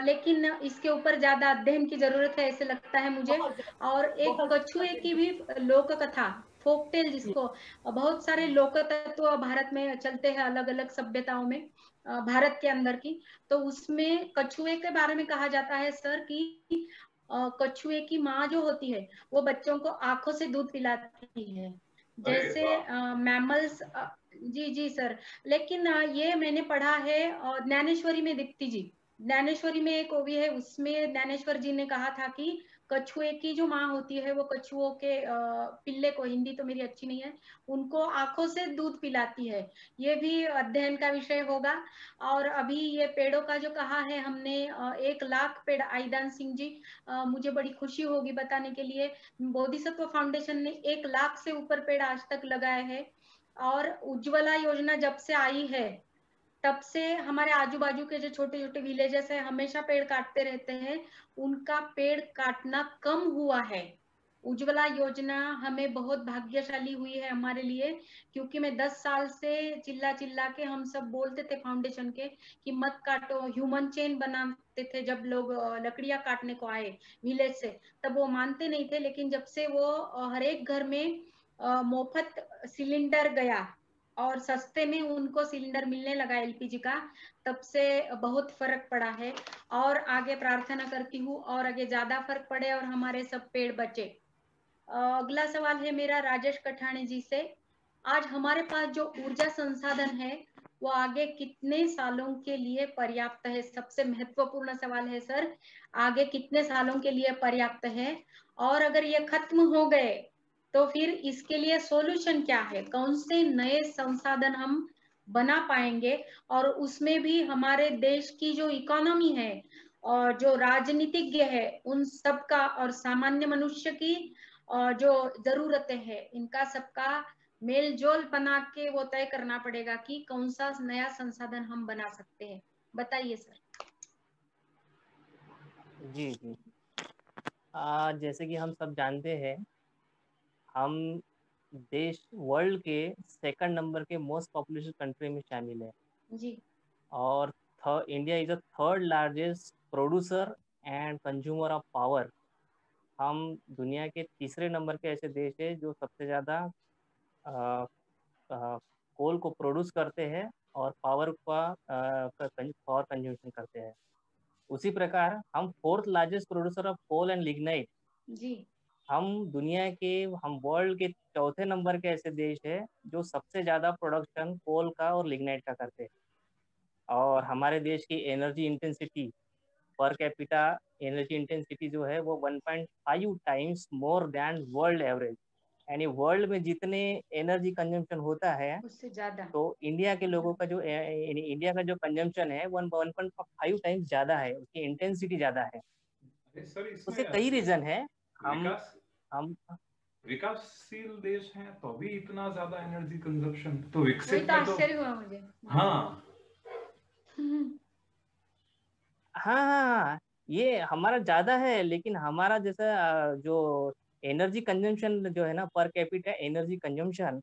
लेकिन इसके ऊपर ज्यादा अध्ययन की जरूरत है ऐसे लगता है मुझे। और एक कछुए की भी लोक कथा, फोक टेल, जिसको बहुत सारे लोक तत्व भारत में चलते हैं अलग अलग सभ्यताओं में, भारत के अंदर की, तो उसमें कछुए के बारे में कहा जाता है सर कि कछुए की माँ जो होती है वो बच्चों को आंखों से दूध पिलाती है, जैसे मैमल्स। जी जी सर, लेकिन ये मैंने पढ़ा है ज्ञानेश्वरी में, दीप्ति जी, ज्ञानेश्वरी में एक ओवी है, उसमें ज्ञानेश्वर जी ने कहा था कि कछुए की जो माँ होती है वो कछुओं के पिल्ले को, हिंदी तो मेरी अच्छी नहीं है, उनको आंखों से दूध पिलाती है। ये भी अध्ययन का विषय होगा। और अभी ये पेड़ों का जो कहा है हमने, 1 लाख पेड़, आईदान सिंह जी, मुझे बड़ी खुशी होगी बताने के लिए, बोधिसत्व फाउंडेशन ने 1 लाख से ऊपर पेड़ आज तक लगाए हैं। और उज्ज्वला योजना जब से आई है तब से हमारे आजू बाजू के जो छोटे छोटे विलेजेस है हमेशा पेड़ काटते रहते हैं, उनका पेड़ काटना कम हुआ है। उज्ज्वला योजना हमें बहुत भाग्यशाली हुई है हमारे लिए, क्योंकि मैं 10 साल से चिल्ला चिल्ला के हम सब बोलते थे फाउंडेशन के कि मत काटो, ह्यूमन चेन बनाते थे जब लोग लकड़ियां काटने को आए विलेज से, तब वो मानते नहीं थे। लेकिन जब से वो हर एक घर में मुफ्त सिलेंडर गया और सस्ते में उनको सिलेंडर मिलने लगा एलपीजी का, तब से बहुत फर्क पड़ा है। और आगे प्रार्थना करती हूँ और आगे ज्यादा फर्क पड़े और हमारे सब पेड़ बचे। अगला सवाल है मेरा राजेश कठाणे जी से। आज हमारे पास जो ऊर्जा संसाधन है वो आगे कितने सालों के लिए पर्याप्त है? सबसे महत्वपूर्ण सवाल है सर, आगे कितने सालों के लिए पर्याप्त है? और अगर ये खत्म हो गए तो फिर इसके लिए सॉल्यूशन क्या है? कौन से नए संसाधन हम बना पाएंगे? और उसमें भी हमारे देश की जो इकोनॉमी है और जो राजनीतिज्ञ है उन सबका और सामान्य मनुष्य की जो जरूरतें हैं, इनका सबका मेल जोल बना के वो तय करना पड़ेगा कि कौन सा नया संसाधन हम बना सकते हैं। बताइए सर। जी जी, जैसे कि हम सब जानते हैं, हम देश वर्ल्ड के 2nd नंबर के मोस्ट पॉपुलेशन कंट्री में शामिल है जी। और India is the 3rd largest producer and consumer of power. हम दुनिया के 3रे नंबर के ऐसे देश है जो सबसे ज़्यादा कोल को प्रोड्यूस करते हैं और पावर का पावर कंज्यूमशन करते हैं। उसी प्रकार हम 4th largest producer of coal and lignite. जी। हम दुनिया के, हम वर्ल्ड के 4थे नंबर के ऐसे देश है जो सबसे ज़्यादा प्रोडक्शन कोल का और लिग्नाइट का करते हैं। और हमारे देश की energy intensity, per capita energy intensity जो है वो 1.5 times more than world average. यानी वर्ल्ड में जितने एनर्जी कंजम्पशन होता है उससे ज्यादा तो इंडिया के लोगों का जो इंडिया का जो कंजम्पशन है 1.5 टाइम्स ज़्यादा है, उसकी इंटेंसिटी ज़्यादा है। सर इसमें उससे कई रीजन है। हम विकासशील देश हैं तो भी इतना ज्यादा एनर्जी कंजप्शन, तो विकसित वही तो में तो आश्चर्य हुआ मुझे। हाँ हाँ हाँ हाँ, ये हमारा ज्यादा है, लेकिन हमारा जैसा जो एनर्जी कंजम्पशन जो है ना, पर कैपिटा एनर्जी कंजम्पशन,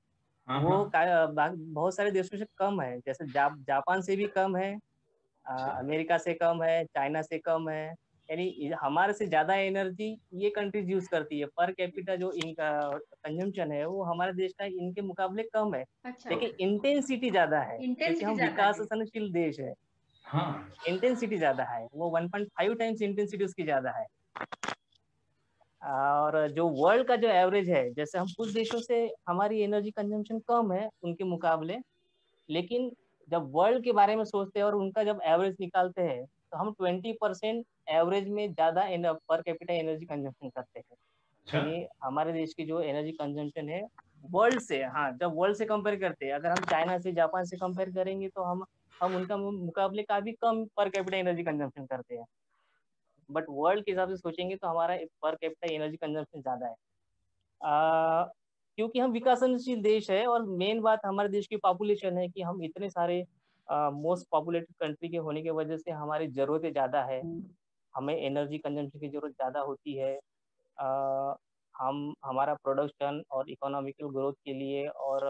हाँ वो हाँ बहुत सारे देशों से कम है। जैसे जापान से भी कम है, अच्छा अमेरिका से कम है, चाइना से कम है। यानी हमारे से ज्यादा एनर्जी ये कंट्रीज यूज करती है। पर कैपिटा जो इनका कंजम्पशन है वो हमारे देश का इनके मुकाबले कम है, अच्छा, लेकिन इंटेंसिटी ज्यादा है क्योंकि इंटेंसिटी हम ज्यादा है। विकासशील देश है। हाँ इंटेंसिटी ज्यादा है, वो 1.5 टाइम्स इंटेंसिटी उसकी ज्यादा है। और जो वर्ल्ड का जो एवरेज है, जैसे हम कुछ देशों से हमारी एनर्जी कंजम्पशन कम है उनके मुकाबले, लेकिन जब वर्ल्ड के बारे में सोचते हैं और उनका जब एवरेज निकालते हैं तो हम 20% एवरेज में ज्यादा पर कैपिटा एनर्जी कंजम्पशन करते हैं। अच्छा यानी हमारे देश की जो एनर्जी कंजम्पशन है वर्ल्ड से, हाँ, जब वर्ल्ड से कंपेयर करते हैं, अगर हम चाइना से, जापान से कंपेयर करेंगे तो हम उनका मुकाबले काफी कम पर कैपिटा एनर्जी कंजम्पशन करते हैं। बट वर्ल्ड के हिसाब से सोचेंगे तो हमारा पर कैपिटा एनर्जी कंजम्पशन ज्यादा है, क्योंकि हम विकासशील देश है। और मेन बात हमारे देश की पॉपुलेशन है कि हम इतने सारे मोस्ट पॉपुलेटेड कंट्री के होने की वजह से हमारी ज़रूरतें ज़्यादा है, हमें एनर्जी कंजम्पशन की ज़रूरत ज़्यादा होती है। हम हमारा प्रोडक्शन और इकोनॉमिकल ग्रोथ के लिए और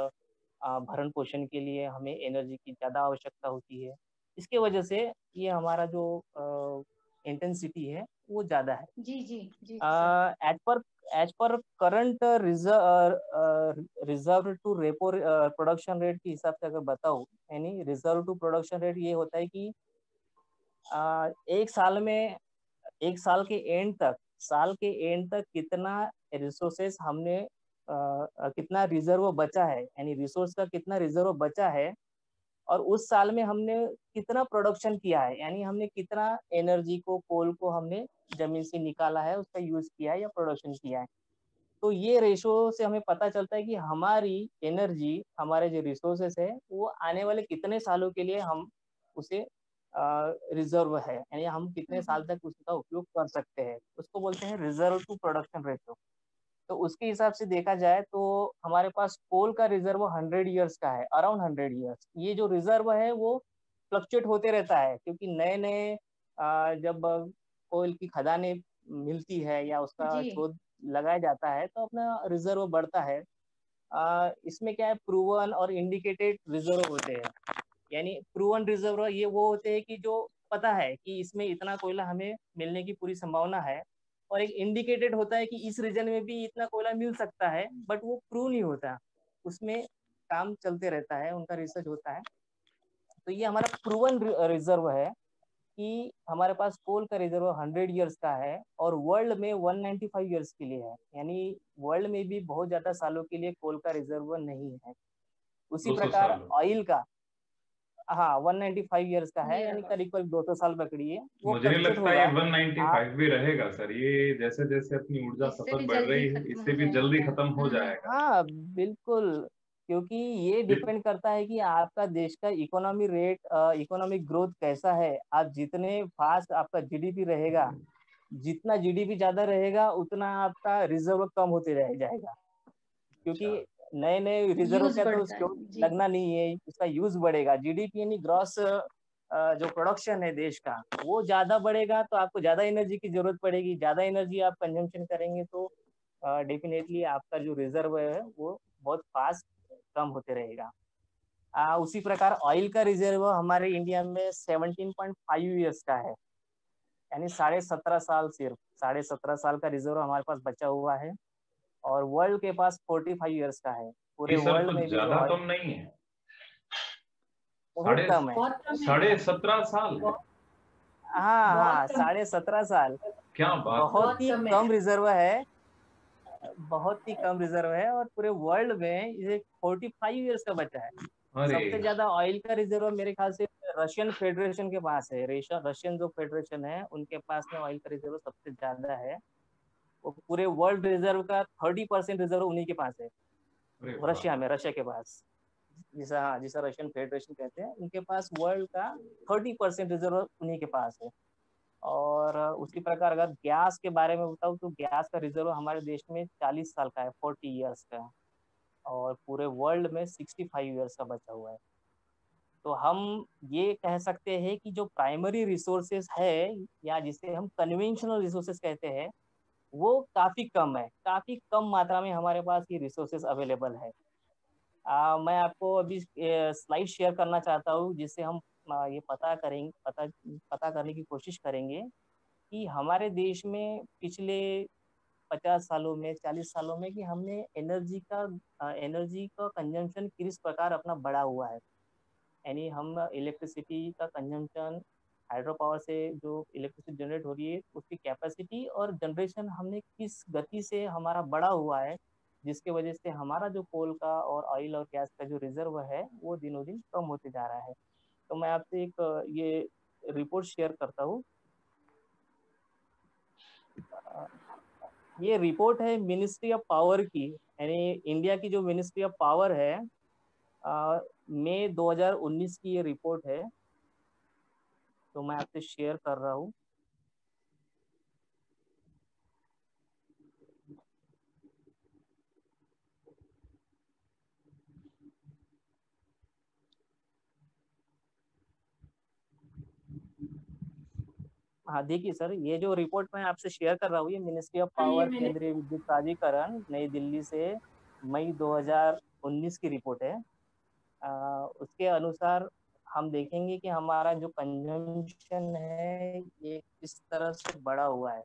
भरण पोषण के लिए हमें एनर्जी की ज़्यादा आवश्यकता होती है। इसके वजह से ये हमारा जो इंटेंसिटी है वो ज़्यादा है। जी जी जी sir. As per current reserve to repo production rate के हिसाब से अगर बताऊँ, यानी रिजर्व टू प्रोडक्शन रेट ये होता है कि एक साल में, एक साल के एंड तक कितना रिसोर्सेस हमने कितना रिजर्व बचा है, यानी रिसोर्स का कितना रिजर्व बचा है, और उस साल में हमने कितना प्रोडक्शन किया है, यानी हमने कितना एनर्जी को, कोल को हमने जमीन से निकाला है, उसका यूज किया है या प्रोडक्शन किया है। तो ये रेशो से हमें पता चलता है कि हमारी एनर्जी, हमारे जो रिसोर्सेस है वो आने वाले कितने सालों के लिए हम उसे रिजर्व है, यानी हम कितने साल तक उसका उपयोग कर सकते हैं, उसको बोलते हैं रिजर्व टू प्रोडक्शन रेशो। तो उसके हिसाब से देखा जाए तो हमारे पास कोल का रिजर्व 100 ईयर्स का है, अराउंड 100 ईयर्स। ये जो रिजर्व है वो फ्लक्चुएट होते रहता है, क्योंकि नए नए जब कोल की खदानें मिलती है या उसका जी शोध लगाया जाता है तो अपना रिजर्व बढ़ता है। इसमें क्या है, प्रूवन और इंडिकेटेड रिजर्व होते हैं। यानी प्रूवन रिजर्व ये वो होते हैं कि जो पता है कि इसमें इतना कोयला हमें मिलने की पूरी संभावना है, और एक इंडिकेटेड होता है कि इस रीजन में भी इतना कोयला मिल सकता है, बट वो प्रूव नहीं होता, उसमें काम चलते रहता है, उनका रिसर्च होता है। तो ये हमारा प्रूवन रिजर्व है कि हमारे पास कोल का रिजर्व 100 ईयर्स का है, और वर्ल्ड में 195 ईयर्स के लिए है, यानी वर्ल्ड में भी बहुत ज्यादा सालों के लिए कोल का रिजर्व नहीं है। उसी 200 प्रकार साल ऑयल का, हाँ 195 ईयर्स का है, नियर यानी अबाउट। करीब करीब 200 साल पकड़िए, वो मुझे नहीं फ्लक्चुएट लगता ये होगा। 195 भी रहेगा सर, ये जैसे जैसे अपनी ऊर्जा इससे खपत भी बढ़ जल्दी रही है खत्म इससे हो भी जल्दी जाएगा। खत्म हो हम्म। जाएगा। हाँ बिल्कुल, क्योंकि ये डिपेंड करता है कि आपका देश का इकोनॉमी रेट, इकोनॉमिक ग्रोथ कैसा है। आप जितने फास्ट आपका जीडीपी रहेगा, जितना जीडीपी ज्यादा रहेगा उतना आपका रिजर्व कम होते रह जाएगा, अच्छा, क्योंकि नए नए रिजर्व यूज क्या, तो बढ़ता उसको है जी। लगना नहीं है, उसका यूज बढ़ेगा। जीडीपी यानी ग्रॉस जो प्रोडक्शन है देश का, वो ज्यादा बढ़ेगा तो आपको ज्यादा एनर्जी की जरूरत पड़ेगी, ज्यादा एनर्जी आप कंजम्पशन करेंगे तो डेफिनेटली आपका जो रिजर्व है वो बहुत फास्ट कम होते रहेगा। उसी प्रकार ऑयल का रिजर्व हमारे इंडिया में 17.5 ईयर्स का है, यानी 17.5 साल, सिर्फ 17.5 साल का रिजर्व हमारे पास बचा हुआ है, और वर्ल्ड के पास 45 ईयर्स का है। पूरे ये सर वर्ल्ड में कुछ भी जो ज्यादा ऑयल कम नहीं है? बहुत साढ़े कम है। बहुत कम है साढ़े सर। 17 साल? बहुत हाँ बहुत हाँ, कम 17.5 साल क्या बात कर बहुत बहुत ही कम है। कम रिजर्व है, बहुत ही कम रिजर्व है, और पूरे वर्ल्ड में ये 45 ईयर्स का बचा है। अरे सबसे ज्यादा ऑयल का रिजर्व मेरे ख्याल से रशियन फेडरेशन के पास है। रशियन जो फेडरेशन है उनके पास में ऑयल का रिजर्व सबसे ज्यादा है। वो पूरे वर्ल्ड रिजर्व का 30% रिजर्व उन्हीं के पास है, अरे वाह। रशिया में, रशिया के पास, जिसा, हाँ, जिसा रशियन फेडरेशन कहते हैं, उनके पास वर्ल्ड का 30% रिजर्व उन्हीं के पास है। और उसी प्रकार अगर गैस के बारे में बताऊँ तो गैस का रिजर्व हमारे देश में 40 साल का है, 40 ईयर्स का, और पूरे वर्ल्ड में 65 ईयर्स का बचा हुआ है। तो हम ये कह सकते हैं कि जो प्राइमरी रिसोर्सेज है, या जिसे हम कन्वेंशनल रिसोर्सेज कहते हैं, वो काफी कम है, काफी कम मात्रा में हमारे पास ये रिसोर्सेज अवेलेबल है। मैं आपको अभी स्लाइड शेयर करना चाहता हूँ, जिससे हम ये पता करने की कोशिश करेंगे कि हमारे देश में पिछले 50 सालों में, 40 सालों में, कि हमने एनर्जी का कंजम्पशन किस प्रकार अपना बढ़ा हुआ है। यानी हम इलेक्ट्रिसिटी का कंजम्पशन, हाइड्रो पावर से जो इलेक्ट्रिसिटी जनरेट हो रही है उसकी कैपेसिटी और जनरेशन हमने किस गति से हमारा बढ़ा हुआ है, जिसके वजह से हमारा जो कोल का और ऑयल और गैस का जो रिजर्व है वो दिनों दिन कम होते जा रहा है। तो मैं आपसे एक ये रिपोर्ट शेयर करता हूँ। ये रिपोर्ट है मिनिस्ट्री ऑफ पावर की, यानी इंडिया की जो मिनिस्ट्री ऑफ पावर है, मई 2019 की ये रिपोर्ट है। तो मैं आपसे शेयर कर रहा हूँ। हाँ देखिए सर, ये जो रिपोर्ट मैं आपसे शेयर कर रहा हूँ, ये मिनिस्ट्री ऑफ पावर केंद्रीय विद्युत प्राधिकरण नई दिल्ली से मई 2019 की रिपोर्ट है। उसके अनुसार हम देखेंगे कि हमारा जो कंजम्पशन है ये किस तरह से बढ़ा हुआ है।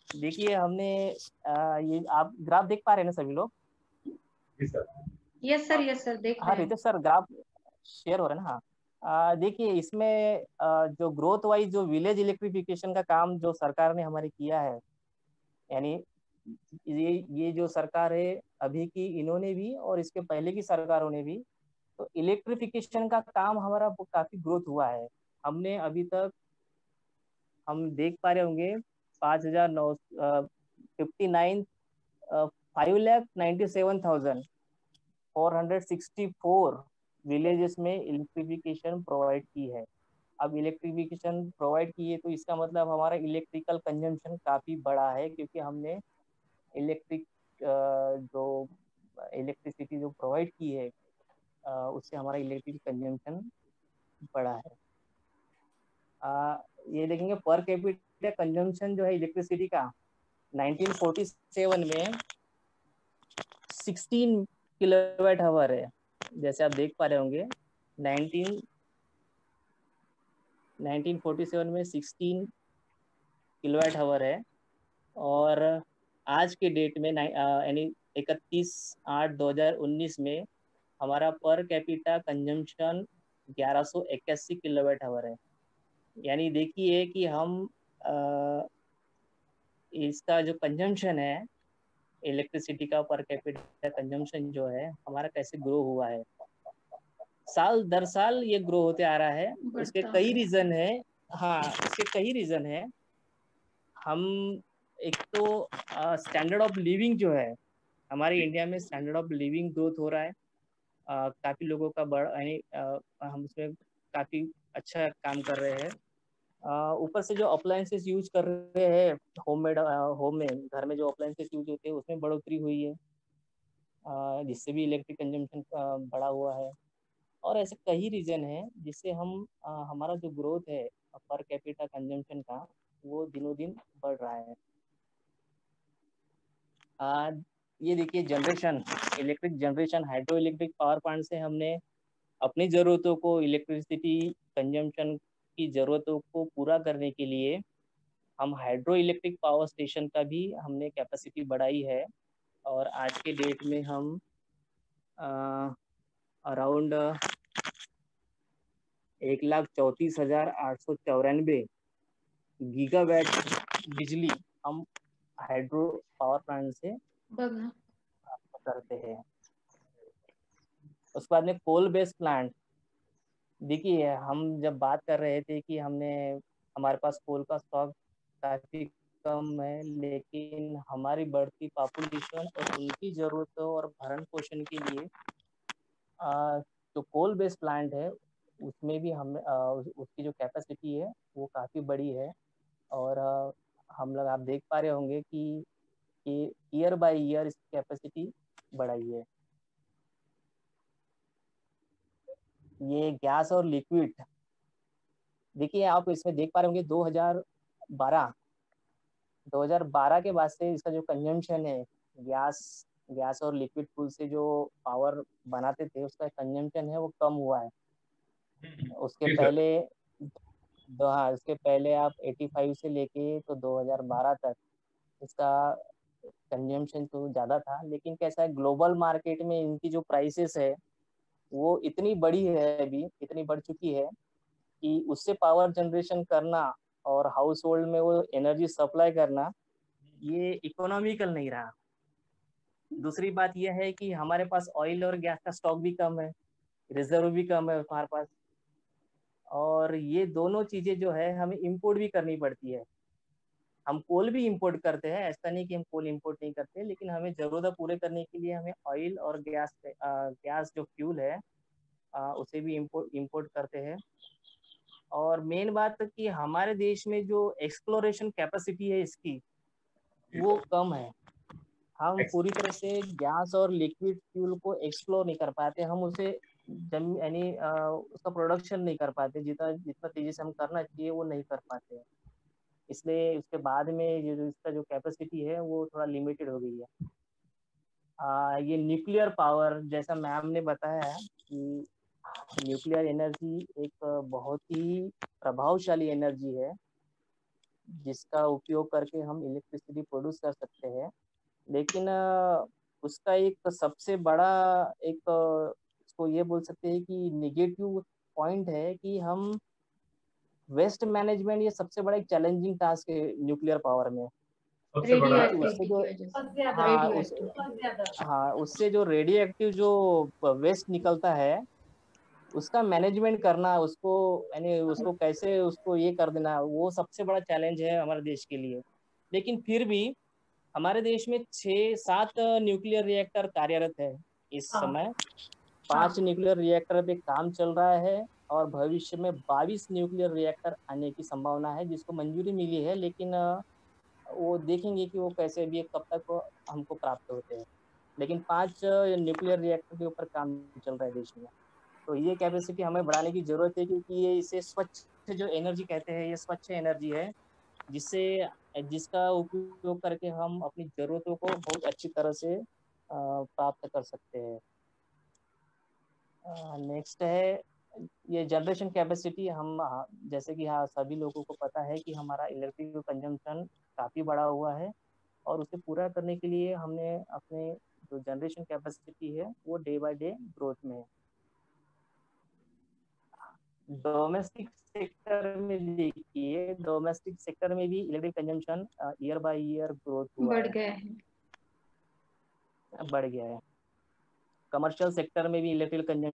देखिए हमने ये आप ग्राफ देख पा रहे हैं ना सभी लोग? यस सर देख हाँ रहे हैं। रितेश सर, ग्राफ शेयर हो रहा है ना? हाँ देखिए इसमें जो ग्रोथ वाइज जो विलेज इलेक्ट्रिफिकेशन का काम जो सरकार ने हमारी किया है, यानी ये जो सरकार है अभी की, इन्होंने भी और इसके पहले की सरकारों ने भी, तो इलेक्ट्रिफिकेशन का काम हमारा काफी ग्रोथ हुआ है। हमने अभी तक हम देख पा रहे होंगे 5,900 59 5,97,464 विलेजेस में इलेक्ट्रिफिकेशन प्रोवाइड की है। अब इलेक्ट्रिफिकेशन प्रोवाइड की है तो इसका मतलब हमारा इलेक्ट्रिकल कंजम्पशन काफी बड़ा है, क्योंकि हमने जो इलेक्ट्रिसिटी जो प्रोवाइड की है उससे हमारा इलेक्ट्रिक कंजम्पशन बढ़ा है। ये देखेंगे पर कैपिटा कंजम्पशन जो है इलेक्ट्रिसिटी का 1947 में 16 किलोवाट आवर है। जैसे आप देख पा रहे होंगे 1947 में 16 किलोवाट आवर है, और आज के डेट में यानी 31/8/2019 में हमारा per capita consumption 1181 kilowatt hour है। यानी देखिए कि हम इसका जो कंजम्पशन है इलेक्ट्रिसिटी का, पर कैपिटा कंजम्पशन जो है हमारा कैसे ग्रो हुआ है, साल दर साल ये ग्रो होते आ रहा है। इसके कई रीजन है। हाँ इसके कई रीजन है। हम एक तो स्टैंडर्ड ऑफ लिविंग जो है हमारे इंडिया में, स्टैंडर्ड ऑफ लिविंग ग्रोथ हो रहा है। काफी लोगों का हम उसमें काफी अच्छा काम कर रहे हैं। ऊपर से जो अप्लायंसेस यूज कर रहे हैं होम में, घर में जो अप्लायंसेस यूज होते हैं उसमें बढ़ोतरी हुई है, जिससे भी इलेक्ट्रिक कंजम्पशन बढ़ा हुआ है। और ऐसे कई रीजन है जिससे हमारा जो ग्रोथ है पर कैपिटा कंजम्पशन का वो दिनों दिन बढ़ रहा है। ये देखिए generation, electric generation, hydro electric power plant से हमने अपनी ज़रूरतों को, इलेक्ट्रिसिटी कंजम्पशन की ज़रूरतों को पूरा करने के लिए हम हाइड्रो इलेक्ट्रिक पावर स्टेशन का भी हमने कैपेसिटी बढ़ाई है। और आज के डेट में हम अराउंड 1,34,894 गीगावाट बिजली हम हाइड्रो पावर प्लांट से करते हैं। उसके बाद में कोल बेस्ड प्लांट, देखिए हम जब बात कर रहे थे कि हमारे पास कोल का स्टॉक काफी कम है, लेकिन हमारी बढ़ती पॉपुलेशन और उनकी जरूरतों और भरण पोषण के लिए जो कोल बेस्ड प्लांट है उसमें भी उसकी जो कैपेसिटी है वो काफ़ी बड़ी है। और हम लोग आप देख पा रहे होंगे कि ईयर बाय ईयर इसकी कैपेसिटी बढ़ाई है। ये गैस और लिक्विड, देखिए आप इसमें देख पा रहे होंगे 2012 के बाद से इसका जो कंजम्पशन है गैस और लिक्विड फूल से जो पावर बनाते थे उसका कंजम्पशन है वो कम हुआ है। उसके पहले आप 85 से लेके तो 2012 तक इसका कंजम्पशन तो ज़्यादा था, लेकिन कैसा है ग्लोबल मार्केट में इनकी जो प्राइसेस है वो इतनी बड़ी है, अभी इतनी बढ़ चुकी है कि उससे पावर जनरेशन करना और हाउस होल्ड में वो एनर्जी सप्लाई करना ये इकोनॉमिकल नहीं रहा। दूसरी बात यह है कि हमारे पास ऑयल और गैस का स्टॉक भी कम है, रिजर्व भी कम है हमारे पास, और ये दोनों चीजें जो है हमें इंपोर्ट भी करनी पड़ती है। हम कोल भी इंपोर्ट करते हैं, ऐसा नहीं कि हम कोल इंपोर्ट नहीं करते, लेकिन हमें जरूरत पूरे करने के लिए हमें ऑयल और गैस जो फ्यूल है उसे भी इंपोर्ट करते हैं। और मेन बात कि हमारे देश में जो एक्सप्लोरेशन कैपेसिटी है इसकी वो कम है। हम पूरी तरह से गैस और लिक्विड फ्यूल को एक्सप्लोर नहीं कर पाते, हम उसे यानी उसका प्रोडक्शन नहीं कर पाते, जितना तेजी से हम करना चाहिए वो नहीं कर पाते। इसलिए उसके बाद में जो इसका जो कैपेसिटी है वो थोड़ा लिमिटेड हो गई है। ये न्यूक्लियर पावर, जैसा मैम ने बताया कि न्यूक्लियर एनर्जी एक बहुत ही प्रभावशाली एनर्जी है जिसका उपयोग करके हम इलेक्ट्रिसिटी प्रोड्यूस कर सकते हैं। लेकिन उसका एक सबसे बड़ा एक इसको ये बोल सकते हैं कि निगेटिव पॉइंट है कि हम वेस्ट मैनेजमेंट, ये सबसे बड़ा एक चैलेंजिंग टास्क है न्यूक्लियर पावर में। उससे जो रेडियो एक्टिव जो वेस्ट निकलता है उसका मैनेजमेंट करना, उसको यानी उसको कैसे उसको ये कर देना, वो सबसे बड़ा चैलेंज है हमारे देश के लिए। लेकिन फिर भी हमारे देश में 6-7 न्यूक्लियर रिएक्टर कार्यरत है इस समय। 5 न्यूक्लियर रिएक्टर पे काम चल रहा है और भविष्य में 22 न्यूक्लियर रिएक्टर आने की संभावना है जिसको मंजूरी मिली है, लेकिन वो देखेंगे कि वो कैसे भी कब तक हमको प्राप्त होते हैं। लेकिन 5 न्यूक्लियर रिएक्टर के ऊपर काम चल रहा है देश में। तो ये कैपेसिटी हमें बढ़ाने की जरूरत है, क्योंकि ये इसे स्वच्छ जो एनर्जी कहते हैं, ये स्वच्छ एनर्जी है जिसका उपयोग करके हम अपनी जरूरतों को बहुत अच्छी तरह से प्राप्त कर सकते हैं। नेक्स्ट है ये जनरेशन कैपेसिटी। हम जैसे कि सभी लोगों को पता है कि हमारा इलेक्ट्रिक कंजम्पशन काफ़ी बढ़ा हुआ है और उसे पूरा करने के लिए हमने अपने जो जनरेशन कैपेसिटी है वो डे बाय डे ग्रोथ में है। डोमेस्टिक सेक्टर में देखिए, डोमेस्टिक सेक्टर में भी electric consumption year by year growth हुआ बढ़ गया है। कमर्शियल सेक्टर में भी इलेक्ट्रिक कंजम्पशन